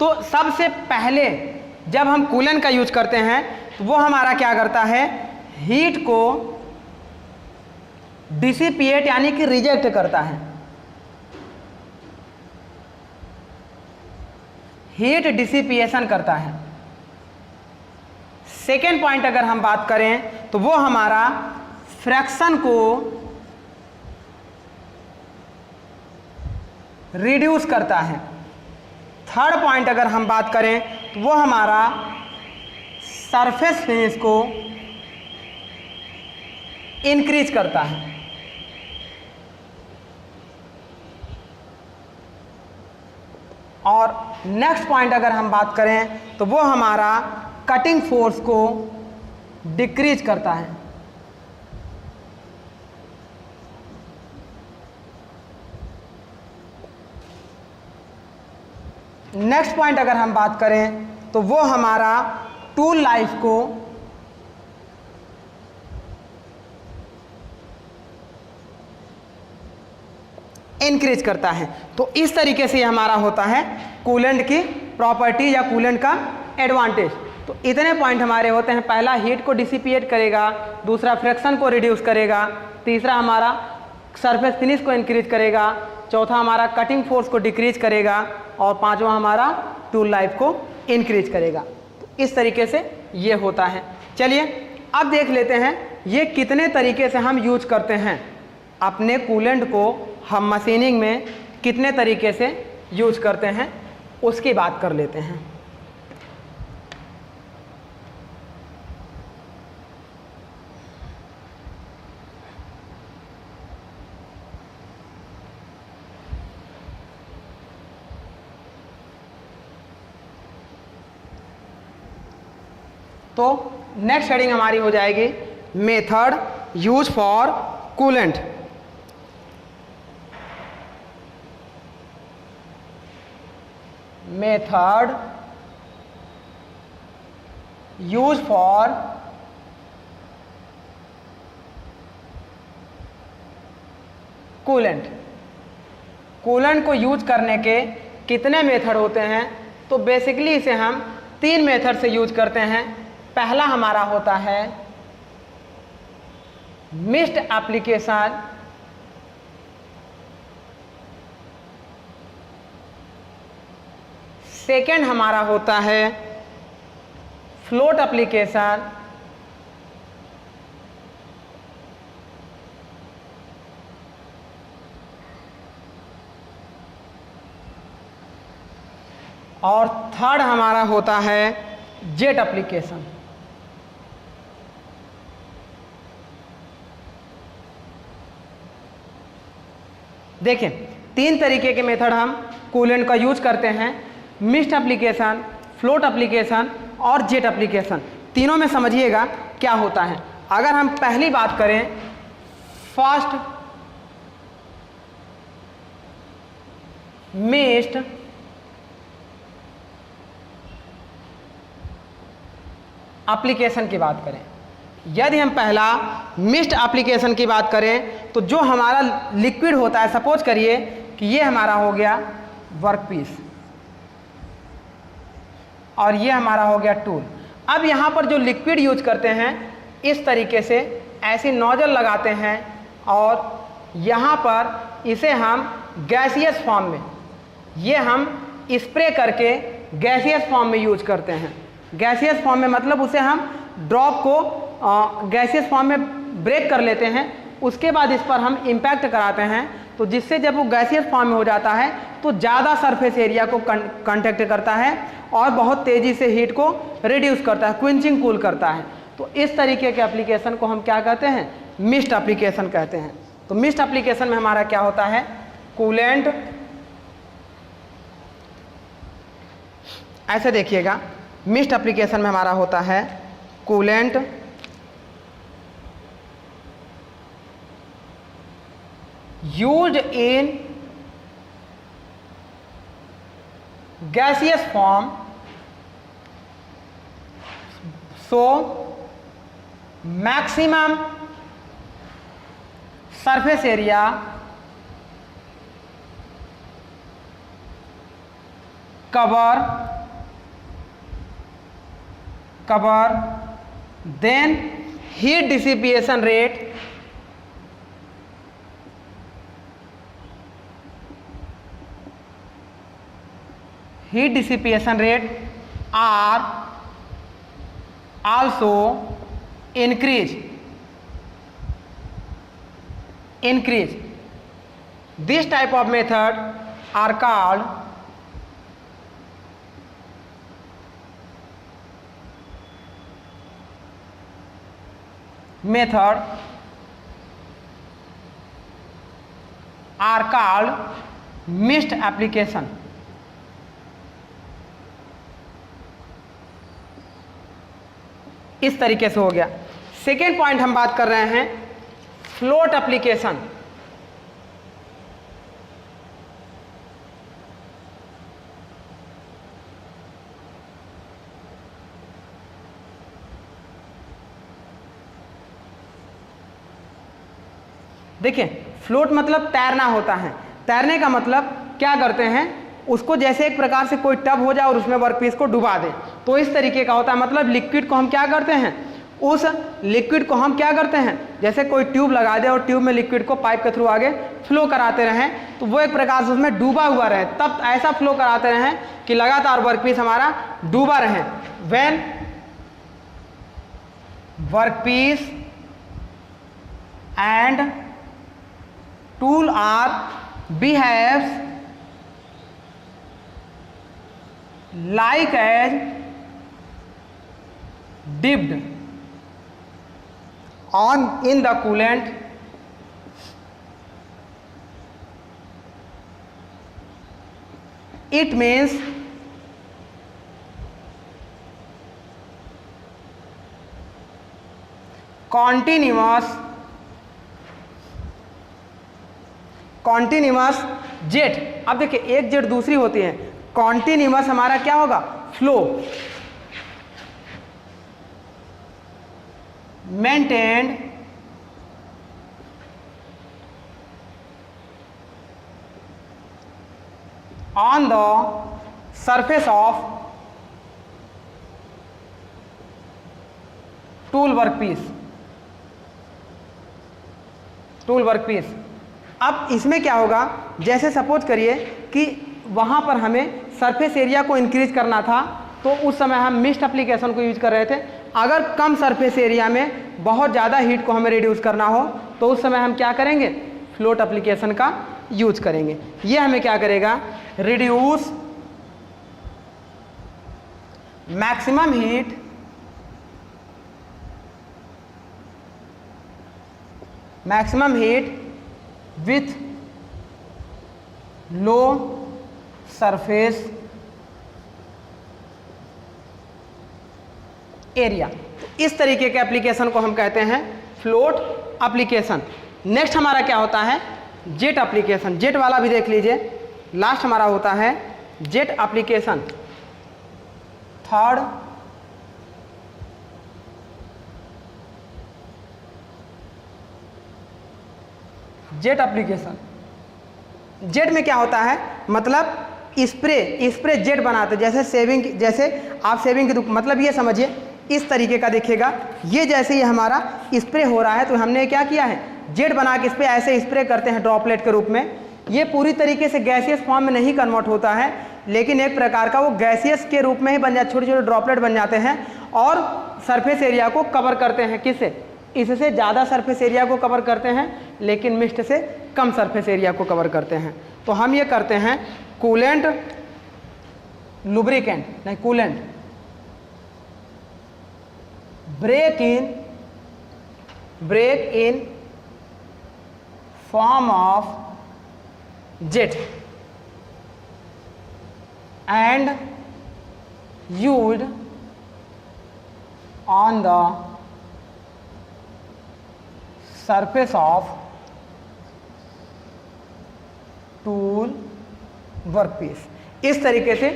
तो सबसे पहले जब हम कूलेंट का यूज करते हैं तो वो हमारा क्या करता है, हीट को डिसिपिएट यानी कि रिजेक्ट करता है। हीट डिसिपिएशन करता है। सेकेंड पॉइंट अगर हम बात करें तो वो हमारा फ्रैक्शन को रिड्यूस करता है। थर्ड पॉइंट अगर हम बात करें तो वो हमारा सरफेस फिनिश को इंक्रीज करता है। और नेक्स्ट पॉइंट अगर हम बात करें तो वो हमारा कटिंग फोर्स को डिक्रीज करता है। नेक्स्ट पॉइंट अगर हम बात करें तो वो हमारा टूल लाइफ को इंक्रीज करता है। तो इस तरीके से ये हमारा होता है कूलेंट की प्रॉपर्टी या कूलेंट का एडवांटेज। तो इतने पॉइंट हमारे होते हैं। पहला हीट को डिसिपिएट करेगा, दूसरा फ्रिक्शन को रिड्यूस करेगा, तीसरा हमारा सरफेस फिनिश को इंक्रीज करेगा, चौथा हमारा कटिंग फोर्स को डिक्रीज करेगा और पांचवा हमारा टूल लाइफ को इंक्रीज करेगा। तो इस तरीके से ये होता है। चलिए अब देख लेते हैं ये कितने तरीके से हम यूज करते हैं। अपने कूलेंट को हम मशीनिंग में कितने तरीके से यूज करते हैं उसकी बात कर लेते हैं। तो नेक्स्ट हेडिंग हमारी हो जाएगी method use for coolant. Method use for coolant. Coolant को यूज करने के कितने मेथड होते हैं? तो बेसिकली इसे हम 3 मेथड से यूज करते हैं। पहला हमारा होता है मिक्स्ड एप्लीकेशन, सेकेंड हमारा होता है फ्लोट एप्लीकेशन, और थर्ड हमारा होता है जेट एप्लीकेशन। देखें 3 तरीके के मेथड हम कूलेंट का यूज करते हैं, मिक्स्ड एप्लीकेशन, फ्लोट एप्लीकेशन और जेट एप्लीकेशन। तीनों में समझिएगा क्या होता है। अगर हम पहली बात करें फर्स्ट मिक्स्ड एप्लीकेशन की बात करें, यदि हम पहला मिक्स्ड एप्लीकेशन की बात करें तो जो हमारा लिक्विड होता है, सपोज करिए कि ये हमारा हो गया वर्कपीस और ये हमारा हो गया टूल। अब यहाँ पर जो लिक्विड यूज करते हैं इस तरीके से ऐसी नोजल लगाते हैं और यहाँ पर इसे हम गैसियस फॉर्म में, ये हम स्प्रे करके गैसियस फॉर्म में यूज करते हैं। गैसियस फॉर्म में मतलब उसे हम ड्रॉप को गैसियस फॉर्म में ब्रेक कर लेते हैं, उसके बाद इस पर हम इम्पैक्ट कराते हैं, तो जिससे जब वो गैसियस फॉर्म में हो जाता है तो ज़्यादा सरफेस एरिया को कांटेक्ट करता है और बहुत तेज़ी से हीट को रिड्यूस करता है, क्विंचिंग कूल करता है। तो इस तरीके के एप्लीकेशन को हम क्या कहते हैं? मिक्स्ड एप्लीकेशन कहते हैं। तो मिक्स्ड एप्लीकेशन में हमारा क्या होता है? कूलेंट, ऐसे देखिएगा, मिक्स्ड एप्लीकेशन में हमारा होता है coolant used in gaseous form, so maximum surface area cover then heat dissipation rate are also increase. This type of method are called mixed application. इस तरीके से हो गया। सेकेंड पॉइंट हम बात कर रहे हैं फ्लोट एप्लीकेशन। देखिए फ्लोट मतलब तैरना होता है। तैरने का मतलब क्या करते हैं, उसको जैसे एक प्रकार से कोई टब हो जाए और उसमें वर्कपीस को डुबा दें, तो इस तरीके का होता है। मतलब लिक्विड को हम क्या करते हैं, उस लिक्विड को हम क्या करते हैं, जैसे कोई ट्यूब लगा दे और ट्यूब में लिक्विड को पाइप के थ्रू आगे फ्लो कराते रहें, तो वो एक प्रकार से उसमें डूबा हुआ रहे, तब ऐसा फ्लो कराते रहें कि लगातार वर्कपीस हमारा डूबा रहे। When workpiece and tool are behaves like as dipped on in the coolant, it means continuous jet. अब देखिए एक जेट दूसरी होती है, कॉन्टिन्यूअस हमारा क्या होगा, flow, maintained on the surface of tool workpiece. अब इसमें क्या होगा, जैसे सपोज करिए कि वहाँ पर हमें सरफेस एरिया को इंक्रीज करना था, तो उस समय हम मिस्ट एप्लीकेशन को यूज कर रहे थे। अगर कम सरफेस एरिया में बहुत ज़्यादा हीट को हमें रिड्यूस करना हो, तो उस समय हम क्या करेंगे, फ्लोट एप्लीकेशन का यूज करेंगे। ये हमें क्या करेगा, reduce maximum heat with low surface area. इस तरीके के एप्लीकेशन को हम कहते हैं फ्लोट एप्लीकेशन। नेक्स्ट हमारा क्या होता है, जेट एप्लीकेशन। जेट वाला भी देख लीजिए, लास्ट हमारा होता है jet application. Third jet application. Jet में क्या होता है, मतलब स्प्रे जेट बनाते, जैसे आप सेविंग की मतलब ये समझिए इस तरीके का दिखेगा, ये जैसे ही हमारा स्प्रे हो रहा है तो हमने क्या किया है, जेट बना के इस पर ऐसे स्प्रे करते हैं ड्रॉपलेट के रूप में। ये पूरी तरीके से गैसियस फॉर्म में नहीं कन्वर्ट होता है, लेकिन एक प्रकार का वो गैसियस के रूप में ही बन जाते, छोटे छोटे ड्रॉपलेट बन जाते हैं और सरफेस एरिया को कवर करते हैं। किससे, इससे ज़्यादा सरफेस एरिया को कवर करते हैं, लेकिन मिस्ट से कम सरफेस एरिया को कवर करते हैं। तो हम ये करते हैं कूलेंट लुब्रिकेंट, नहीं coolant break in form of jet and used on the surface of tool workpiece. इस तरीके से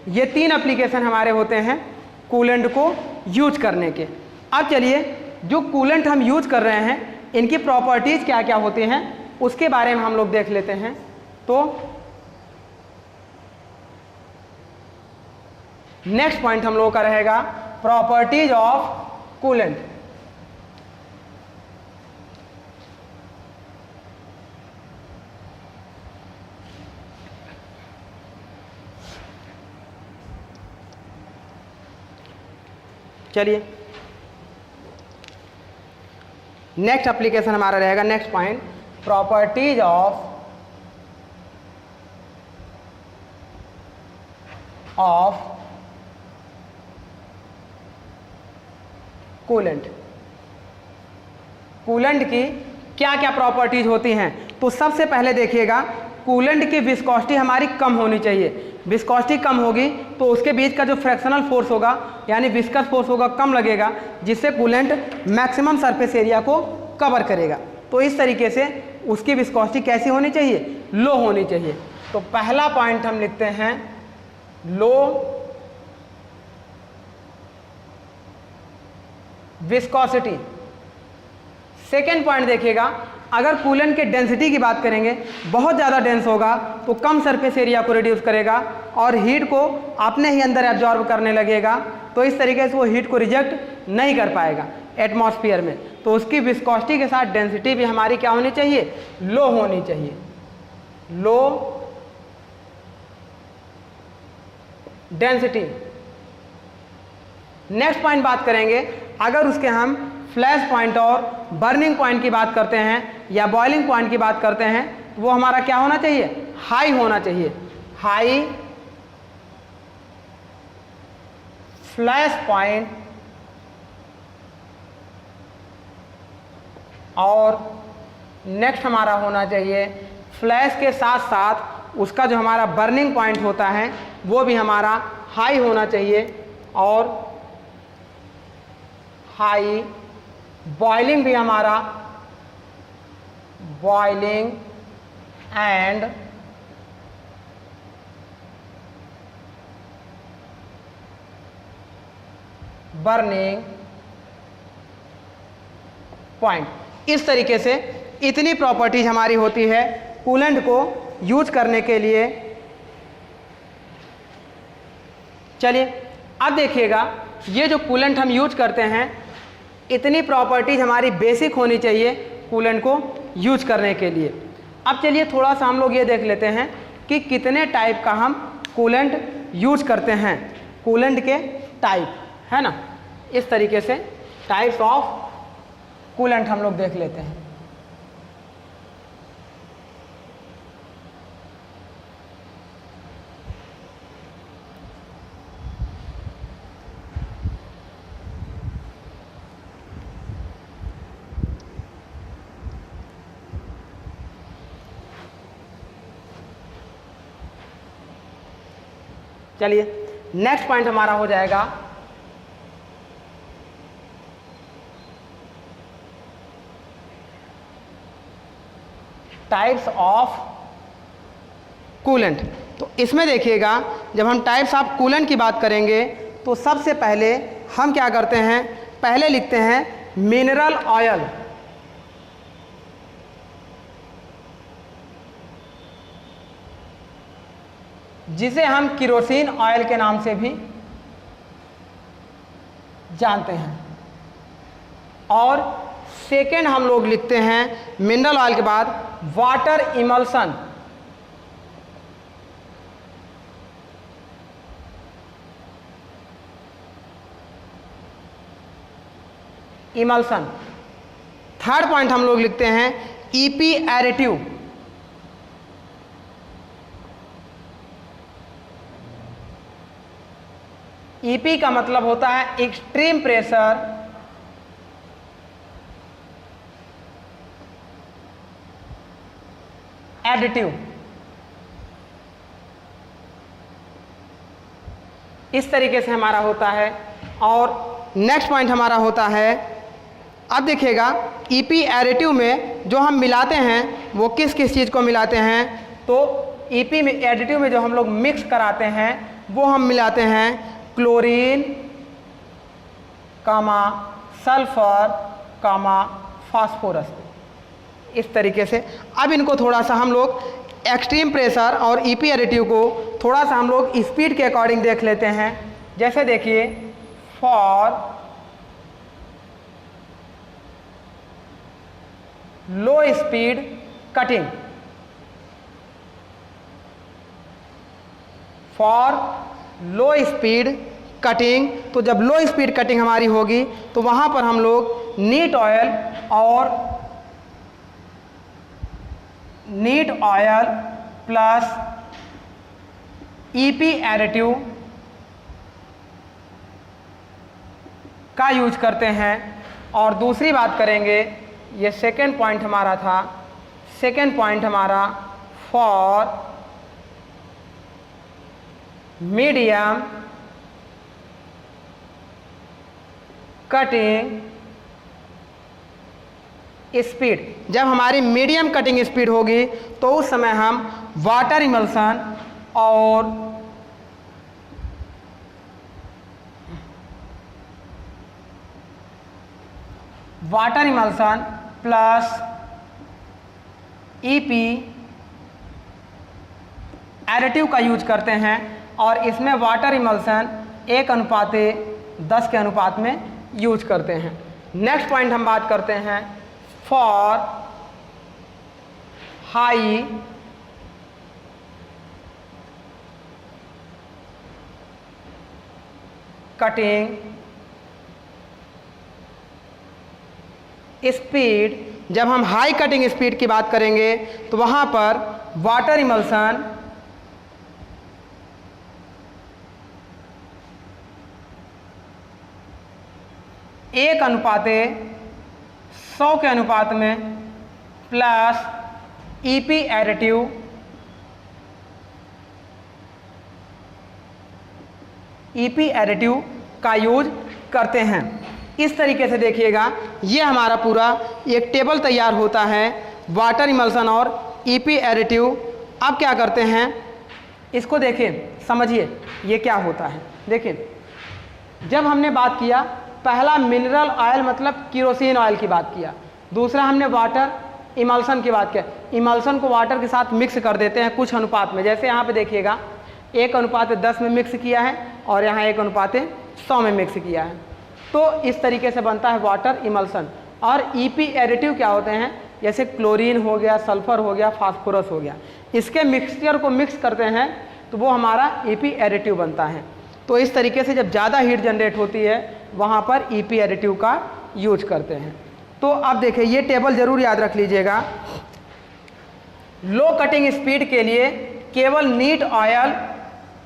ये 3 एप्लीकेशन हमारे होते हैं कूलेंट को यूज करने के। अब चलिए जो कूलेंट हम यूज कर रहे हैं इनकी प्रॉपर्टीज क्या क्या होती हैं उसके बारे में हम लोग देख लेते हैं। तो नेक्स्ट पॉइंट हम लोगों का रहेगा प्रॉपर्टीज ऑफ कूलेंट। चलिए नेक्स्ट एप्लीकेशन हमारा रहेगा, next point properties of coolant. Coolant की क्या क्या प्रॉपर्टीज होती हैं, तो सबसे पहले देखिएगा कूलेंट की विस्कोसिटी हमारी कम होनी चाहिए। विस्कोसिटी कम होगी तो उसके बीच का जो फ्रैक्शनल फोर्स होगा यानी विस्कस फोर्स होगा कम लगेगा, जिससे कूलेंट मैक्सिमम सरफेस एरिया को कवर करेगा। तो इस तरीके से उसकी विस्कोसिटी कैसी होनी चाहिए, लो होनी चाहिए। तो पहला पॉइंट हम लिखते हैं लो विस्कोसिटी। सेकेंड पॉइंट देखिएगा अगर कूलेंट के डेंसिटी की बात करेंगे, बहुत ज़्यादा डेंस होगा तो कम सरफेस एरिया को रिड्यूस करेगा और हीट को अपने ही अंदर एब्जॉर्ब करने लगेगा, तो इस तरीके से वो हीट को रिजेक्ट नहीं कर पाएगा एटमॉस्फेयर में। तो उसकी विस्कोसिटी के साथ डेंसिटी भी हमारी क्या होनी चाहिए, लो होनी चाहिए, लो डेंसिटी। नेक्स्ट पॉइंट बात करेंगे, अगर उसके हम फ्लैश पॉइंट और बर्निंग पॉइंट की बात करते हैं या बॉइलिंग पॉइंट की बात करते हैं, तो वो हमारा क्या होना चाहिए, हाई होना चाहिए, हाई फ्लैश पॉइंट और नेक्स्ट हमारा होना चाहिए फ्लैश के साथ साथ उसका जो हमारा बर्निंग पॉइंट होता है वो भी हमारा हाई होना चाहिए, और हाई बॉइलिंग भी हमारा, बॉइलिंग एंड बर्निंग पॉइंट। इस तरीके से इतनी प्रॉपर्टीज हमारी होती है कूलेंट को यूज करने के लिए। चलिए अब देखिएगा, ये जो कूलेंट हम यूज करते हैं, इतनी प्रॉपर्टीज हमारी बेसिक होनी चाहिए कूलेंट को यूज करने के लिए। अब चलिए थोड़ा सा हम लोग ये देख लेते हैं कि कितने टाइप का हम कूलेंट यूज करते हैं, कूलेंट के टाइप, है ना। इस तरीके से टाइप्स ऑफ कूलेंट हम लोग देख लेते हैं। चलिए नेक्स्ट पॉइंट हमारा हो जाएगा टाइप्स ऑफ कूलेंट। तो इसमें देखिएगा, जब हम टाइप्स ऑफ कूलेंट की बात करेंगे तो सबसे पहले हम क्या करते हैं, पहले लिखते हैं मिनरल ऑयल, जिसे हम केरोसिन ऑयल के नाम से भी जानते हैं। और सेकेंड हम लोग लिखते हैं मिनरल ऑयल के बाद water emulsion, emulsion. Third point हम लोग लिखते हैं ईपी एडिटिव, ईपी का मतलब होता है एक्सट्रीम प्रेशर एडिटिव। इस तरीके से हमारा होता है। और नेक्स्ट पॉइंट हमारा होता है, अब देखिएगा ईपी एडिटिव में जो हम मिलाते हैं वो किस किस चीज़ को मिलाते हैं, तो ईपी में एडिटिव में जो हम लोग मिक्स कराते हैं वो हम मिलाते हैं क्लोरीन कामा सल्फर कामा फास्फोरस। इस तरीके से अब इनको थोड़ा सा हम लोग एक्सट्रीम प्रेशर और ईपी एडिटिव को थोड़ा सा हम लोग स्पीड के अकॉर्डिंग देख लेते हैं। जैसे देखिए, for low speed cutting, for low speed cutting, तो जब लो स्पीड कटिंग हमारी होगी तो वहाँ पर हम लोग नीट ऑयल और neat oil plus EP additive का यूज करते हैं। और दूसरी बात करेंगे, ये सेकेंड पॉइंट हमारा था, सेकेंड पॉइंट हमारा फॉर मीडियम कटिंग स्पीड। जब हमारी मीडियम कटिंग स्पीड होगी तो उस समय हम वाटर इमल्सन और water emulsion plus EP additive का यूज करते हैं और इसमें वाटर इमल्सन 1:10 के अनुपात में यूज करते हैं। नेक्स्ट पॉइंट हम बात करते हैं फॉर हाई कटिंग स्पीड। जब हम हाई कटिंग स्पीड की बात करेंगे तो वहां पर वाटर इमल्सन 1:100 के अनुपात में प्लस ईपी एडिटिव का यूज करते हैं। इस तरीके से देखिएगा, ये हमारा पूरा एक टेबल तैयार होता है वाटर इमल्सन और ईपी एडिटिव। अब क्या करते हैं, इसको देखिए, समझिए ये क्या होता है। देखिए, जब हमने बात किया, पहला मिनरल ऑयल मतलब केरोसिन ऑयल की बात किया, दूसरा हमने वाटर इमल्सन की बात किया। इमल्सन को वाटर के साथ मिक्स कर देते हैं कुछ अनुपात में, जैसे यहाँ पे देखिएगा 1:10 में मिक्स किया है और यहाँ 1:100 में मिक्स किया है। तो इस तरीके से बनता है वाटर इमल्सन। और ईपी एडिटिव क्या होते हैं, जैसे क्लोरीन हो गया, सल्फर हो गया, फास्फोरस हो गया, इसके मिक्सचर को मिक्स करते हैं तो वो हमारा ईपी एडिटिव बनता है। तो इस तरीके से जब ज़्यादा हीट जनरेट होती है वहाँ पर ईपी एडिटिव का यूज करते हैं। तो अब देखिए, ये टेबल ज़रूर याद रख लीजिएगा। लो कटिंग स्पीड के लिए केवल neat oil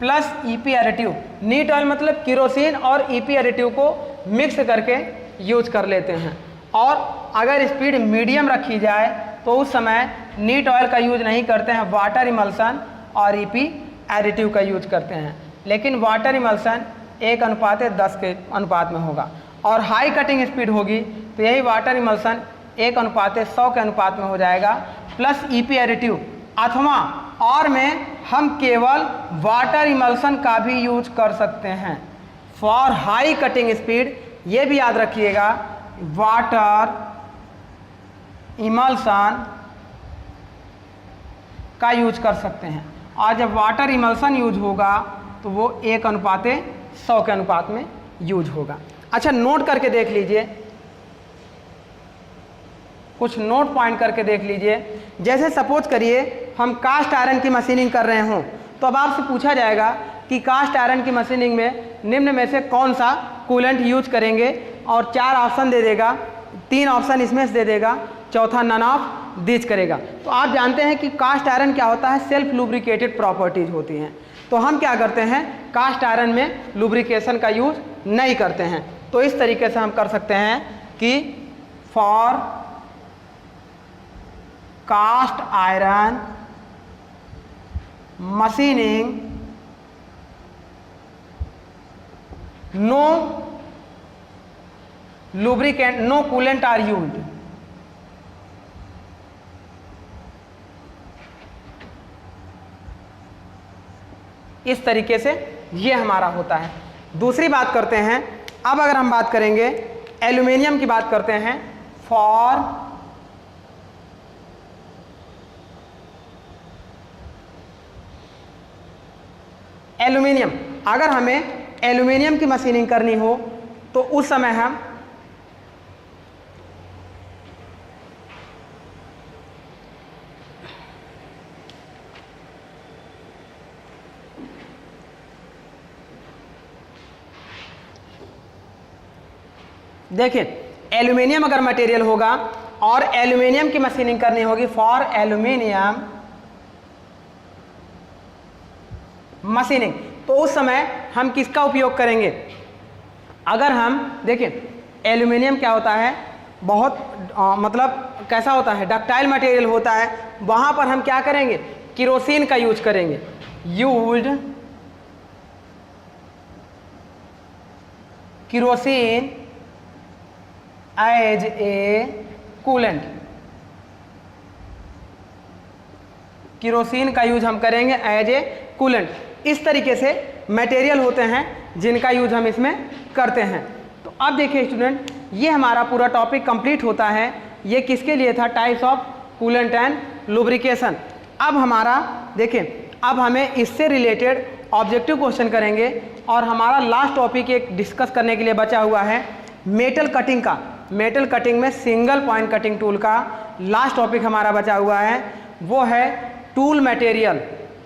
plus EP additive, neat oil मतलब केरोसिन और ईपी एडिटिव को मिक्स करके यूज कर लेते हैं। और अगर स्पीड मीडियम रखी जाए तो उस समय नीट ऑयल का यूज नहीं करते हैं, वाटर इमल्सन और ईपी एडिटिव का यूज करते हैं। लेकिन वाटर इमल्सन 1:10 के अनुपात में होगा और हाई कटिंग स्पीड होगी तो यही वाटर इमल्सन 1:100 के अनुपात में हो जाएगा प्लस ईपी एडिटिव। अथवा और में हम केवल वाटर इमल्सन का भी यूज कर सकते हैं फॉर हाई कटिंग स्पीड। ये भी याद रखिएगा, वाटर इमल्सन का यूज कर सकते हैं। और जब वाटर इमल्सन यूज होगा तो वो 1:100 के अनुपात में यूज होगा। अच्छा, नोट करके देख लीजिए, कुछ नोट पॉइंट करके देख लीजिए। जैसे सपोज करिए हम कास्ट आयरन की मशीनिंग कर रहे हों, तो अब आपसे पूछा जाएगा कि कास्ट आयरन की मशीनिंग में निम्न में से कौन सा कूलेंट यूज करेंगे, और 4 ऑप्शन दे देगा, 3 ऑप्शन इसमें से दे देगा, चौथा नन ऑफ दिस करेगा। तो आप जानते हैं कि कास्ट आयरन क्या होता है, सेल्फ लुब्रिकेटेड प्रॉपर्टीज होती हैं। तो हम क्या करते हैं, कास्ट आयरन में लुब्रिकेशन का यूज नहीं करते हैं। तो इस तरीके से हम कर सकते हैं कि for cast iron machining no lubricant no coolant are used. इस तरीके से ये हमारा होता है। दूसरी बात करते हैं, अब अगर हम बात करेंगे एल्यूमिनियम की बात करते हैं, फॉर एल्यूमिनियम। अगर हमें एल्यूमिनियम की मशीनिंग करनी हो तो उस समय हम देखिए, एल्यूमिनियम अगर मटेरियल होगा और एल्यूमिनियम की मशीनिंग करनी होगी फॉर एल्यूमिनियम मशीनिंग, तो उस समय हम किसका उपयोग करेंगे। अगर हम देखिए, एल्यूमिनियम क्या होता है, बहुत मतलब कैसा होता है, डक्टाइल मटेरियल होता है। वहाँ पर हम क्या करेंगे, केरोसिन का यूज करेंगे, used kerosene as a coolant. Kerosene का यूज हम करेंगे एज ए कूलेंट। इस तरीके से मटेरियल होते हैं जिनका यूज हम इसमें करते हैं। तो अब देखिए स्टूडेंट, ये हमारा पूरा टॉपिक कंप्लीट होता है। ये किसके लिए था, types of coolant and lubrication. अब हमारा देखिए, अब हमें इससे रिलेटेड ऑब्जेक्टिव क्वेश्चन करेंगे और हमारा लास्ट टॉपिक एक डिस्कस करने के लिए बचा हुआ है मेटल कटिंग का। मेटल कटिंग में सिंगल पॉइंट कटिंग टूल का लास्ट टॉपिक हमारा बचा हुआ है, वो है tool material,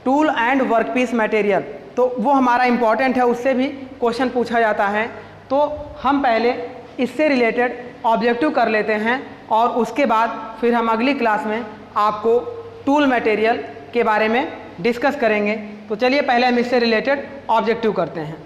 tool and workpiece material. तो वो हमारा इम्पॉर्टेंट है, उससे भी क्वेश्चन पूछा जाता है। तो हम पहले इससे रिलेटेड ऑब्जेक्टिव कर लेते हैं और उसके बाद फिर हम अगली क्लास में आपको टूल मटेरियल के बारे में डिस्कस करेंगे। तो चलिए पहले हम इससे रिलेटेड ऑब्जेक्टिव करते हैं।